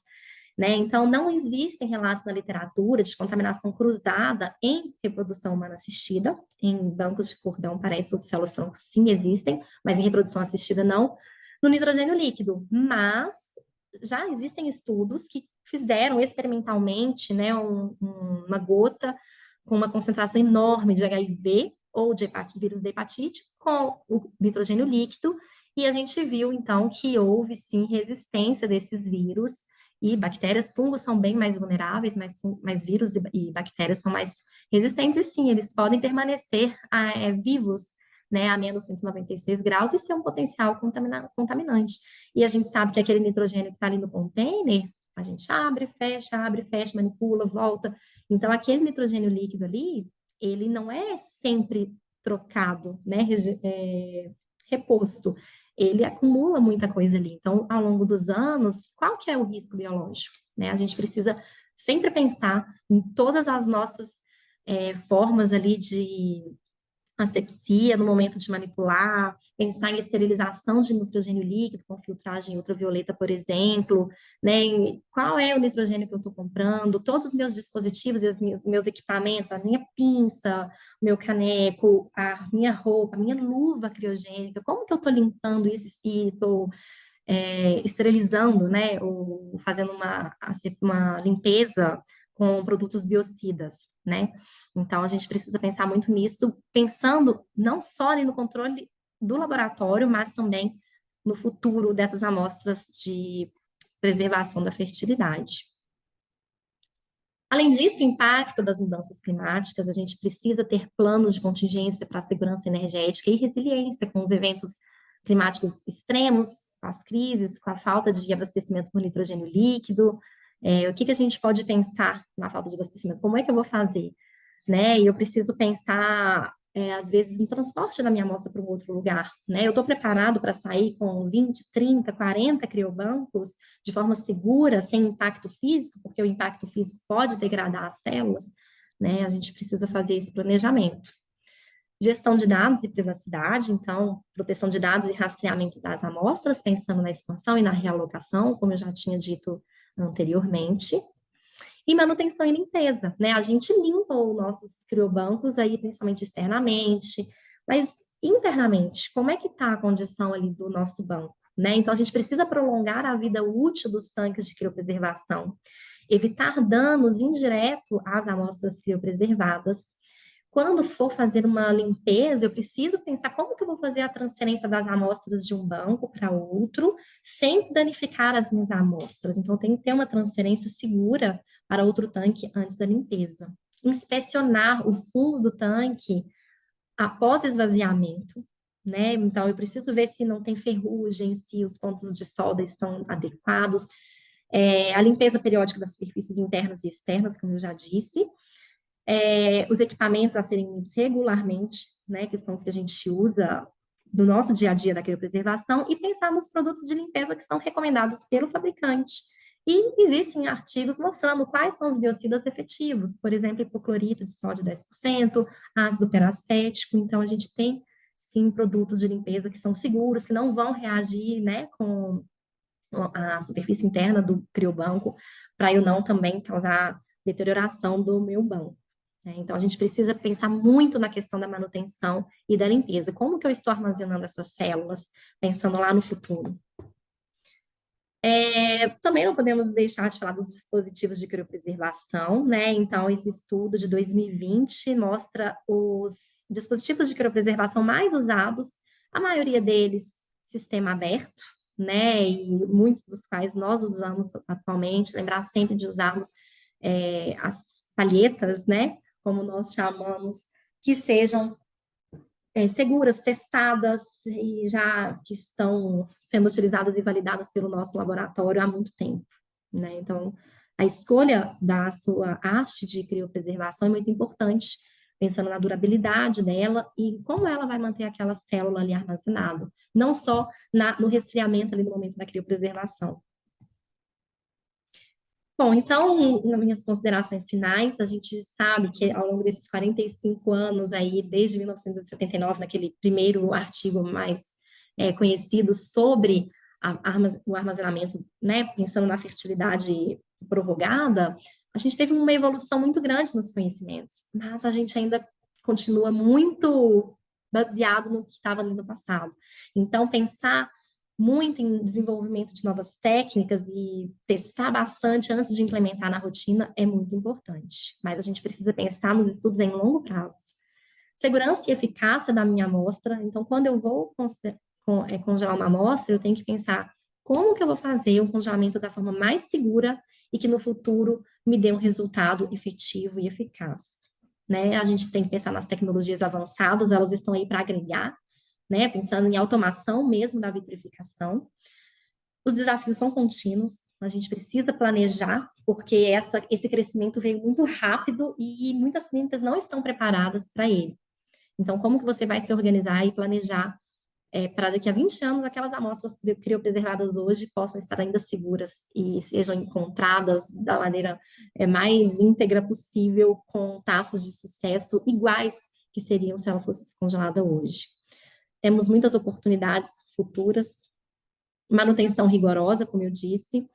né? Então, não existem relatos na literatura de contaminação cruzada em reprodução humana assistida. Em bancos de cordão para células tronco, sim, existem, mas em reprodução assistida não, no nitrogênio líquido. Mas já existem estudos que fizeram experimentalmente, né, uma gota com uma concentração enorme de HIV ou de vírus da hepatite com o nitrogênio líquido, e a gente viu, então, que houve, sim, resistência desses vírus e bactérias. Fungos são bem mais vulneráveis, mas vírus e bactérias são mais resistentes, e sim, eles podem permanecer vivos, né, a menos 196 graus, e ser um potencial contaminante. E a gente sabe que aquele nitrogênio que está ali no container, a gente abre, fecha, manipula, volta. Então, aquele nitrogênio líquido ali, ele não é sempre trocado, né, reposto. Ele acumula muita coisa ali. Então, ao longo dos anos, qual que é o risco biológico, né? A gente precisa sempre pensar em todas as nossas formas ali de asepsia no momento de manipular, pensar em esterilização de nitrogênio líquido com filtragem ultravioleta, por exemplo, né? Qual é o nitrogênio que eu estou comprando, todos os meus dispositivos e os meus equipamentos, a minha pinça, meu caneco, a minha roupa, a minha luva criogênica, como que eu estou limpando isso e estou esterilizando, né? Ou fazendo uma limpeza com produtos biocidas, né? Então, a gente precisa pensar muito nisso, pensando não só ali no controle do laboratório, mas também no futuro dessas amostras de preservação da fertilidade. Além disso, o impacto das mudanças climáticas, a gente precisa ter planos de contingência para a segurança energética e resiliência com os eventos climáticos extremos, com as crises, com a falta de abastecimento por nitrogênio líquido. O que a gente pode pensar na falta de abastecimento? Como é que eu vou fazer? Né? E eu preciso pensar, às vezes, no transporte da minha amostra para um outro lugar, né? Eu estou preparado para sair com 20, 30, 40 criobancos de forma segura, sem impacto físico, porque o impacto físico pode degradar as células, né? A gente precisa fazer esse planejamento. Gestão de dados e privacidade, então, proteção de dados e rastreamento das amostras, pensando na expansão e na realocação, como eu já tinha dito anteriormente. E manutenção e limpeza, né? A gente limpa os nossos criobancos aí, principalmente externamente, mas internamente, como é que está a condição ali do nosso banco, né? Então, a gente precisa prolongar a vida útil dos tanques de criopreservação, evitar danos indiretos às amostras criopreservadas. Quando for fazer uma limpeza, eu preciso pensar como que eu vou fazer a transferência das amostras de um banco para outro, sem danificar as minhas amostras. Então, tem que ter uma transferência segura para outro tanque antes da limpeza. Inspecionar o fundo do tanque após esvaziamento, né? Então, eu preciso ver se não tem ferrugem, se os pontos de solda estão adequados. A limpeza periódica das superfícies internas e externas, como eu já disse. Os equipamentos a serem limpios regularmente, né, que são os que a gente usa no nosso dia a dia da criopreservação, e pensar nos produtos de limpeza que são recomendados pelo fabricante. E existem artigos mostrando quais são os biocidas efetivos, por exemplo, hipoclorito de sódio 10%, ácido peracético. Então, a gente tem, sim, produtos de limpeza que são seguros, que não vão reagir, né, com a superfície interna do criobanco, para eu não também causar deterioração do meu banco. Então, a gente precisa pensar muito na questão da manutenção e da limpeza. Como que eu estou armazenando essas células, pensando lá no futuro? Também não podemos deixar de falar dos dispositivos de criopreservação, né? Então, esse estudo de 2020 mostra os dispositivos de criopreservação mais usados, a maioria deles sistema aberto, né? E muitos dos quais nós usamos atualmente. Lembrar sempre de usarmos as palhetas, né? Como nós chamamos, que sejam seguras, testadas e já que estão sendo utilizadas e validadas pelo nosso laboratório há muito tempo, né? Então, a escolha da sua haste de criopreservação é muito importante, pensando na durabilidade dela e como ela vai manter aquela célula ali armazenada, não só no resfriamento ali no momento da criopreservação. Bom, então, nas minhas considerações finais, a gente sabe que ao longo desses 45 anos aí, desde 1979, naquele primeiro artigo mais conhecido sobre o armazenamento, né, pensando na fertilidade prorrogada, a gente teve uma evolução muito grande nos conhecimentos, mas a gente ainda continua muito baseado no que estava ali no passado. Então, pensar muito em desenvolvimento de novas técnicas e testar bastante antes de implementar na rotina é muito importante. Mas a gente precisa pensar nos estudos em longo prazo. Segurança e eficácia da minha amostra. Então, quando eu vou congelar uma amostra, eu tenho que pensar como que eu vou fazer o congelamento da forma mais segura e que no futuro me dê um resultado efetivo e eficaz. Né? A gente tem que pensar nas tecnologias avançadas, elas estão aí para agregar, né, pensando em automação mesmo da vitrificação. Os desafios são contínuos, a gente precisa planejar, porque esse crescimento veio muito rápido e muitas clínicas não estão preparadas para ele. Então, como que você vai se organizar e planejar para daqui a 20 anos aquelas amostras criopreservadas hoje possam estar ainda seguras e sejam encontradas da maneira mais íntegra possível, com taxas de sucesso iguais que seriam se ela fosse descongelada hoje. Temos muitas oportunidades futuras, manutenção rigorosa, como eu disse,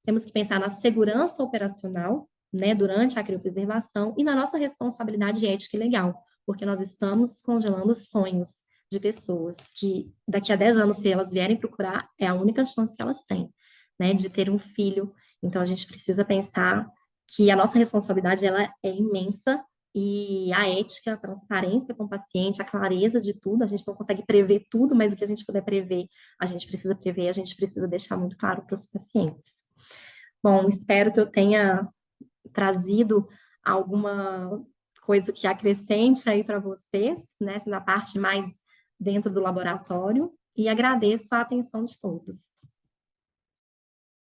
temos que pensar na segurança operacional, né, durante a criopreservação e na nossa responsabilidade ética e legal, porque nós estamos congelando sonhos de pessoas que daqui a 10 anos, se elas vierem procurar, é a única chance que elas têm, né, de ter um filho. Então, a gente precisa pensar que a nossa responsabilidade ela é imensa e a ética, a transparência com o paciente, a clareza de tudo, a gente não consegue prever tudo, mas o que a gente puder prever, a gente precisa prever, a gente precisa deixar muito claro para os pacientes. Bom, espero que eu tenha trazido alguma coisa que acrescente aí para vocês, né, na parte mais dentro do laboratório, e agradeço a atenção de todos.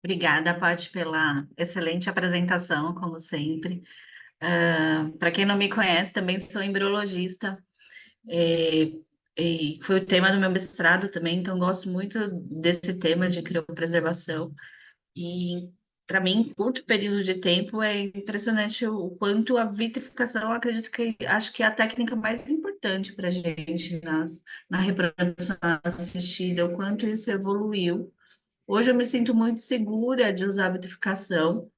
Obrigada, Paty, pela excelente apresentação, como sempre. Para quem não me conhece, também sou embriologista. E foi o tema do meu mestrado também, então gosto muito desse tema de criopreservação. E para mim, em curto período de tempo, é impressionante o quanto a vitrificação, acredito que acho que é a técnica mais importante para a gente na reprodução assistida, o quanto isso evoluiu. Hoje eu me sinto muito segura de usar a vitrificação.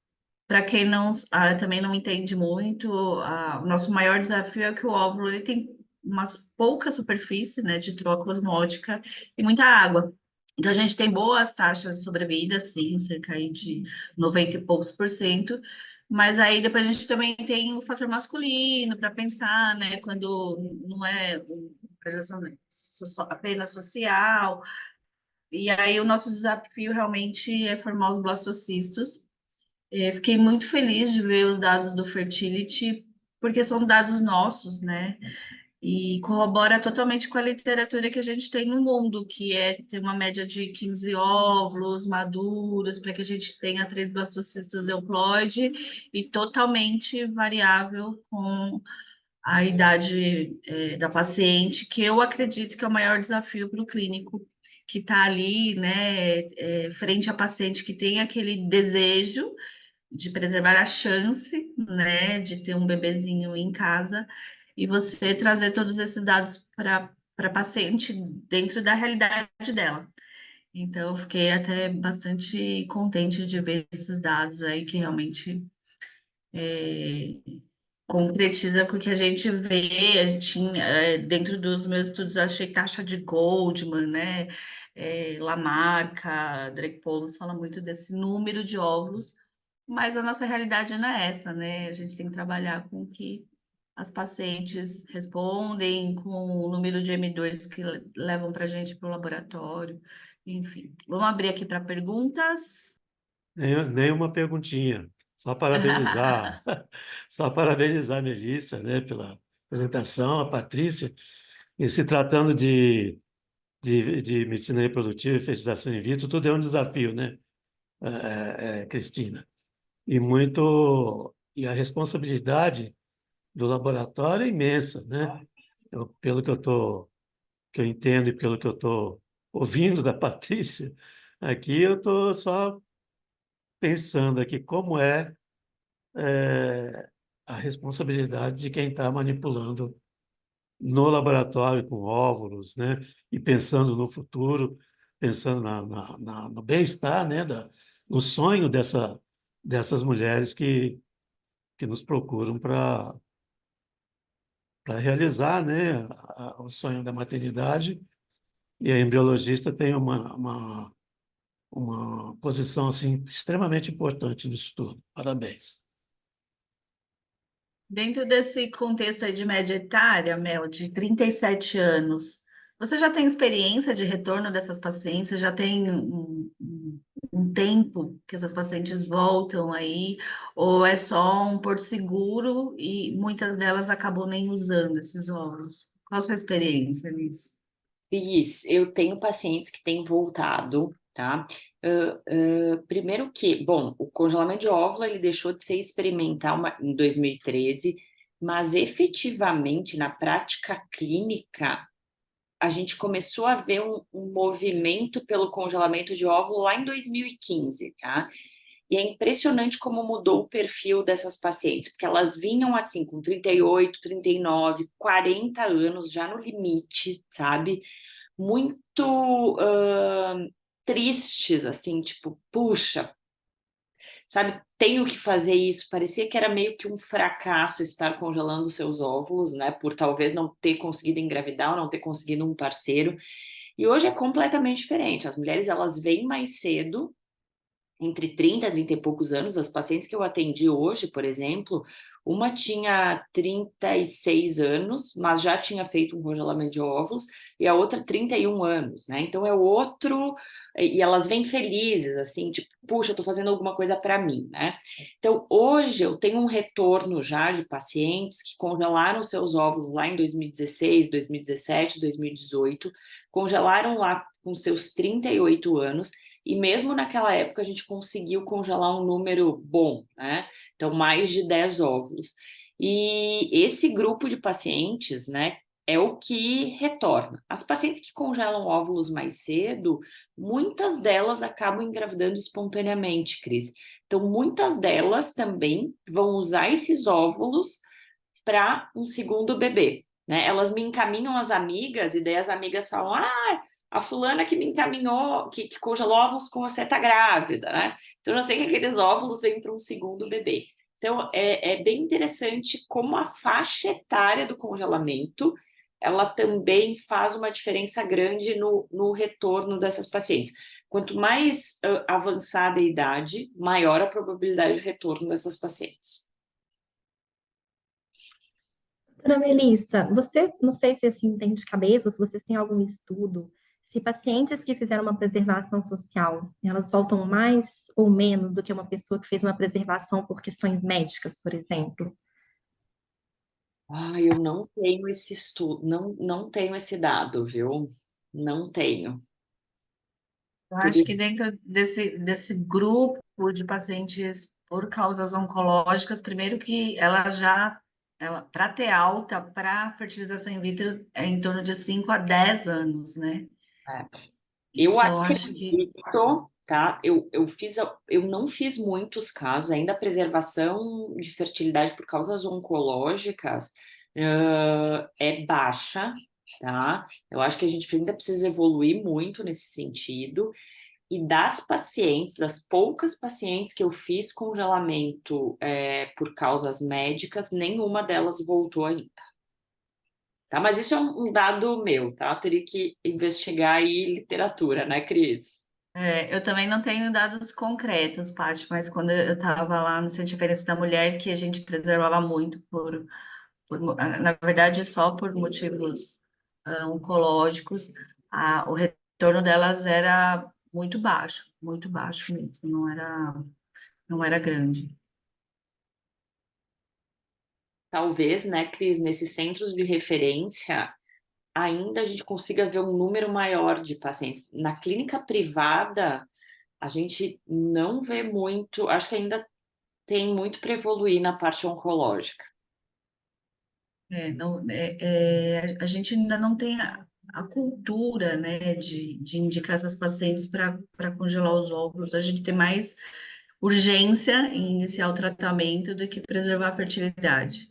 Para quem não também não entende muito, o nosso maior desafio é que o óvulo ele tem uma pouca superfície, né, de troca osmótica e muita água. Então a gente tem boas taxas de sobrevida, sim, cerca aí de 90 e poucos por cento, mas aí depois a gente também tem o fator masculino para pensar, né, quando não é apenas social, e aí o nosso desafio realmente é formar os blastocistos. Fiquei muito feliz de ver os dados do Fertility, porque são dados nossos, né? E corrobora totalmente com a literatura que a gente tem no mundo, que é ter uma média de 15 óvulos maduros, para que a gente tenha 3 blastocistos euploide, e totalmente variável com a idade, da paciente, que eu acredito que é o maior desafio para o clínico, que está ali, né, frente à paciente que tem aquele desejo de preservar a chance, né, de ter um bebezinho em casa e você trazer todos esses dados para a paciente dentro da realidade dela. Então, eu fiquei até bastante contente de ver esses dados aí que realmente concretiza com o que a gente vê. A gente tinha, dentro dos meus estudos, eu achei taxa de Goldman, né? Lamarca, Drake Poulos fala muito desse número de óvulos, mas a nossa realidade não é essa, né? A gente tem que trabalhar com o que as pacientes respondem, com o número de M2 que levam para a gente para o laboratório, enfim. Vamos abrir aqui para perguntas. Nenhuma perguntinha. Só parabenizar, só parabenizar a Melissa, né, pela apresentação, a Patrícia. E se tratando de medicina reprodutiva e fertilização in vitro, tudo é um desafio, né, Cristina? E a responsabilidade do laboratório é imensa, né? Pelo que eu entendo e pelo que eu estou ouvindo da Patrícia, aqui eu estou só pensando aqui como é, a responsabilidade de quem está manipulando no laboratório com óvulos, né? E pensando no futuro, pensando no bem-estar, né? No sonho dessas mulheres que nos procuram para realizar, né? O sonho da maternidade. E a embriologista tem uma posição assim, extremamente importante nisso tudo. Parabéns. Dentro desse contexto aí de média etária, Mel, de 37 anos, você já tem experiência de retorno dessas pacientes? Você já tem um tempo que essas pacientes voltam aí? Ou é só um porto seguro e muitas delas acabam nem usando esses óvulos? Qual a sua experiência nisso? Isso, eu tenho pacientes que têm voltado, tá? Primeiro que, bom, o congelamento de óvulo ele deixou de ser experimental em 2013, mas efetivamente na prática clínica a gente começou a ver um movimento pelo congelamento de óvulo lá em 2015, tá? E é impressionante como mudou o perfil dessas pacientes, porque elas vinham assim com 38, 39, 40 anos, já no limite, sabe? Muito tristes, assim, tipo, puxa, sabe, tenho que fazer isso. Parecia que era meio que um fracasso estar congelando seus óvulos, né? Por talvez não ter conseguido engravidar ou não ter conseguido um parceiro. E hoje é completamente diferente. As mulheres, elas vêm mais cedo, entre 30 e 30 e poucos anos. As pacientes que eu atendi hoje, por exemplo, Uma tinha 36 anos, mas já tinha feito um congelamento de óvulos, e a outra 31 anos, né? Então é outro, e elas vêm felizes, assim, tipo, puxa, eu tô fazendo alguma coisa para mim, né? Então hoje eu tenho um retorno já de pacientes que congelaram seus óvulos lá em 2016, 2017, 2018, congelaram lá com seus 38 anos, e mesmo naquela época a gente conseguiu congelar um número bom, né? Então, mais de 10 óvulos. E esse grupo de pacientes, né, é o que retorna. As pacientes que congelam óvulos mais cedo, muitas delas acabam engravidando espontaneamente, Cris. Então, muitas delas também vão usar esses óvulos para um segundo bebê, né? Elas me encaminham as amigas, e daí as amigas falam: ah, a fulana que me encaminhou, que congelou óvulos com você tá grávida, né? Então, eu sei que aqueles óvulos vêm para um segundo bebê. Então, é bem interessante como a faixa etária do congelamento, ela também faz uma diferença grande no retorno dessas pacientes. Quanto mais avançada a idade, maior a probabilidade de retorno dessas pacientes. Doutora Melissa, você, não sei se assim tem de cabeça, ou se vocês têm algum estudo, se pacientes que fizeram uma preservação social, elas voltam mais ou menos do que uma pessoa que fez uma preservação por questões médicas, por exemplo? Ah, eu não tenho esse estudo, não tenho esse dado, viu? Não tenho. Eu acho que dentro desse grupo de pacientes por causas oncológicas, primeiro que para ter alta para fertilização in vitro é em torno de 5 a 10 anos, né? É. Eu Então, acho que acredito, tá? Eu não fiz muitos casos, ainda a preservação de fertilidade por causas oncológicas é baixa, tá? Eu acho que a gente ainda precisa evoluir muito nesse sentido. E das pacientes, das poucas pacientes que eu fiz congelamento por causas médicas, nenhuma delas voltou ainda. Tá? Mas isso é um dado meu, tá? Eu teria que investigar aí literatura, né, Cris? eu também não tenho dados concretos, Paty, mas quando eu estava lá no Centro de Referência da Mulher, que a gente preservava muito na verdade, só por motivos oncológicos, o retorno delas era muito baixo mesmo, não era grande. Talvez, né, Cris, nesses centros de referência, ainda a gente consiga ver um número maior de pacientes. Na clínica privada, a gente não vê muito, acho que ainda tem muito para evoluir na parte oncológica. A gente ainda não tem a cultura, né, de indicar essas pacientes para congelar os óvulos. A gente tem mais urgência em iniciar o tratamento do que preservar a fertilidade.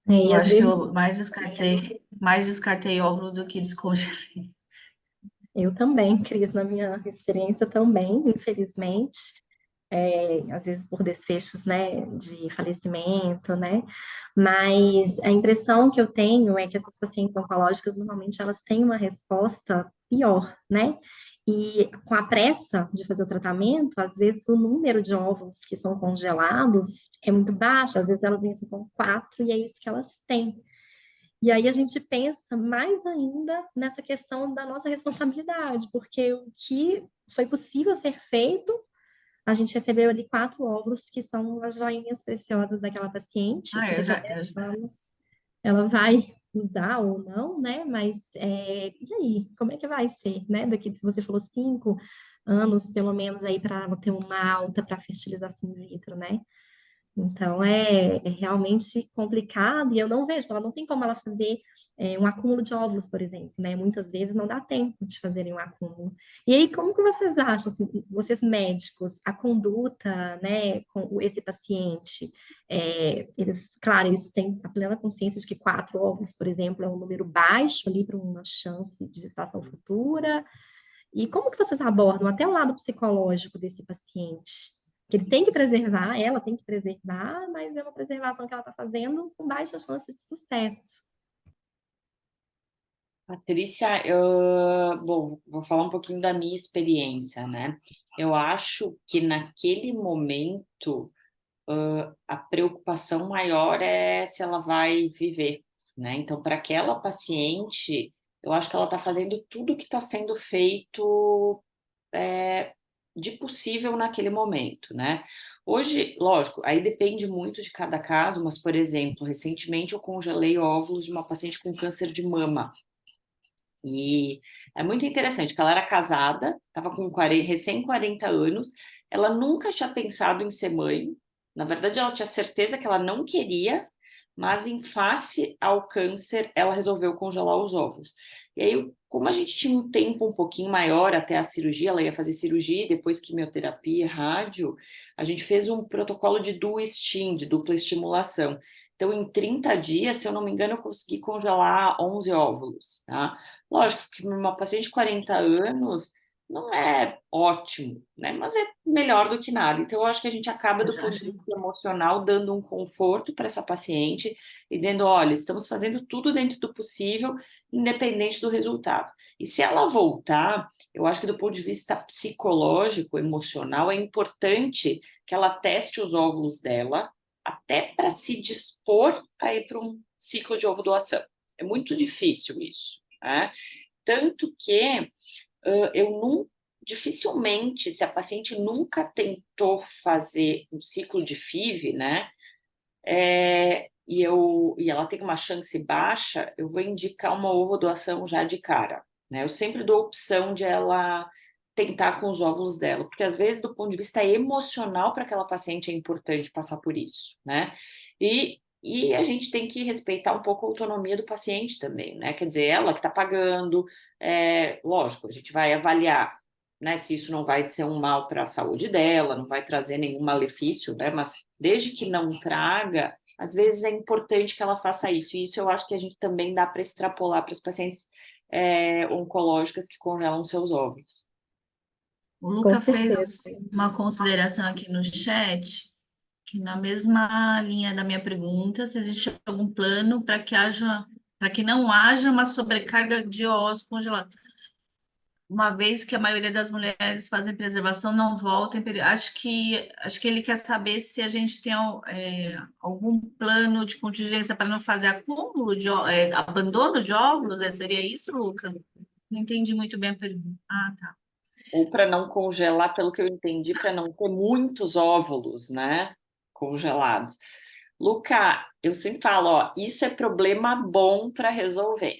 E Eu às acho que vezes eu mais descartei óvulo do que descongelei. eu também, Cris, na minha experiência também, infelizmente, às vezes por desfechos, né, de falecimento, né, mas a impressão que eu tenho é que essas pacientes oncológicas, normalmente, elas têm uma resposta pior, né, e com a pressa de fazer o tratamento, às vezes o número de óvulos que são congelados é muito baixo, às vezes elas vêm assim com 4 e é isso que elas têm. E aí a gente pensa mais ainda nessa questão da nossa responsabilidade, porque o que foi possível ser feito, a gente recebeu ali 4 óvulos que são as joinhas preciosas daquela paciente, que Eu daqui a já, 10 anos ela vai usar ou não, né? Mas e aí, como é que vai ser, né? Daqui, se você falou 5 anos, pelo menos aí para ter uma alta para fertilização in vitro, né? Então, é realmente complicado e eu não vejo, ela não tem como ela fazer um acúmulo de óvulos, por exemplo, né? Muitas vezes não dá tempo de fazerem um acúmulo. E aí, como que vocês acham, assim, vocês médicos, a conduta, né, com esse paciente? Eles, claro, eles têm a plena consciência de que 4 óvulos, por exemplo, é um número baixo ali para uma chance de gestação futura. E como que vocês abordam até o lado psicológico desse paciente? Que ele tem que preservar, ela tem que preservar, mas é uma preservação que ela está fazendo com baixa chance de sucesso. Patrícia, bom, vou falar um pouquinho da minha experiência, né? Eu acho que naquele momento a preocupação maior é se ela vai viver, né? Então, para aquela paciente, eu acho que ela está fazendo tudo o que está sendo feito de possível naquele momento, né? Hoje, lógico, aí depende muito de cada caso, mas, por exemplo, recentemente eu congelei óvulos de uma paciente com câncer de mama. E é muito interessante que ela era casada, estava com recém 40 anos, ela nunca tinha pensado em ser mãe. Na verdade, ela tinha certeza que ela não queria, mas em face ao câncer, ela resolveu congelar os óvulos. E aí, como a gente tinha um tempo um pouquinho maior até a cirurgia, ela ia fazer cirurgia e depois quimioterapia, rádio, a gente fez um protocolo de dual stim, de dupla estimulação. Então, em 30 dias, se eu não me engano, eu consegui congelar 11 óvulos, tá? Lógico que uma paciente de 40 anos não é ótimo, né? Mas é melhor do que nada. Então, eu acho que a gente acaba, Eu do já ponto de achei. vista emocional, dando um conforto para essa paciente e dizendo: olha, estamos fazendo tudo dentro do possível, independente do resultado. E se ela voltar, eu acho que do ponto de vista psicológico, emocional, é importante que ela teste os óvulos dela, até para se dispor a ir para um ciclo de ovo-doação. É muito difícil isso, né? Tanto que eu não, dificilmente, se a paciente nunca tentou fazer um ciclo de FIV, né? E ela tem uma chance baixa, eu vou indicar uma ovo-doação já de cara, né? Eu sempre dou a opção de ela tentar com os óvulos dela, porque às vezes, do ponto de vista emocional, para aquela paciente é importante passar por isso, né? E a gente tem que respeitar um pouco a autonomia do paciente também, né? Quer dizer, ela que está pagando, lógico, a gente vai avaliar, né, se isso não vai ser um mal para a saúde dela, não vai trazer nenhum malefício, né? Mas desde que não traga, às vezes é importante que ela faça isso. E isso eu acho que a gente também dá para extrapolar para as pacientes oncológicas que congelam seus óvulos. O Com Luca certeza. fez uma consideração aqui no chat, que na mesma linha da minha pergunta, se existe algum plano para que não haja uma sobrecarga de ossos congelados, uma vez que a maioria das mulheres fazem preservação, não voltam em período. Acho que ele quer saber se a gente tem algum plano de contingência para não fazer acúmulo abandono de óvulos. Seria isso, Luca? Não entendi muito bem a pergunta. Ah, tá. Ou para não congelar, pelo que eu entendi, para não ter muitos óvulos, né, congelados. Luca, eu sempre falo, ó, isso é problema bom para resolver,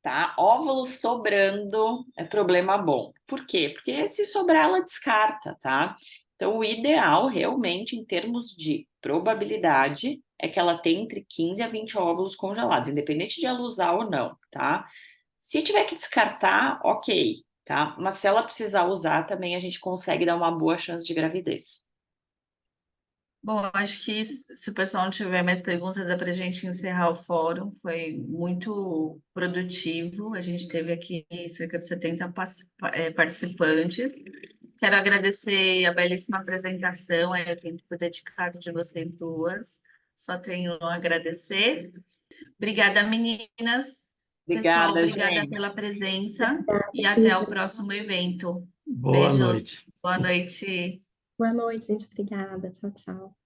tá? Óvulos sobrando é problema bom. Por quê? Porque se sobrar, ela descarta, tá? Então, o ideal, realmente, em termos de probabilidade, é que ela tenha entre 15 a 20 óvulos congelados, independente de ela usar ou não, tá? Se tiver que descartar, ok, tá? Mas se ela precisar usar, também a gente consegue dar uma boa chance de gravidez. Bom, acho que se o pessoal não tiver mais perguntas, é para a gente encerrar o fórum. Foi muito produtivo. A gente teve aqui cerca de 70 participantes. Quero agradecer a belíssima apresentação, o tempo dedicado de vocês duas. Só tenho a agradecer. Obrigada, meninas. Pessoal, Obrigada, obrigada gente. pela presença e até o próximo evento. Boa Beijos. noite. Boa noite. Boa noite, gente. Obrigada. Tchau, tchau.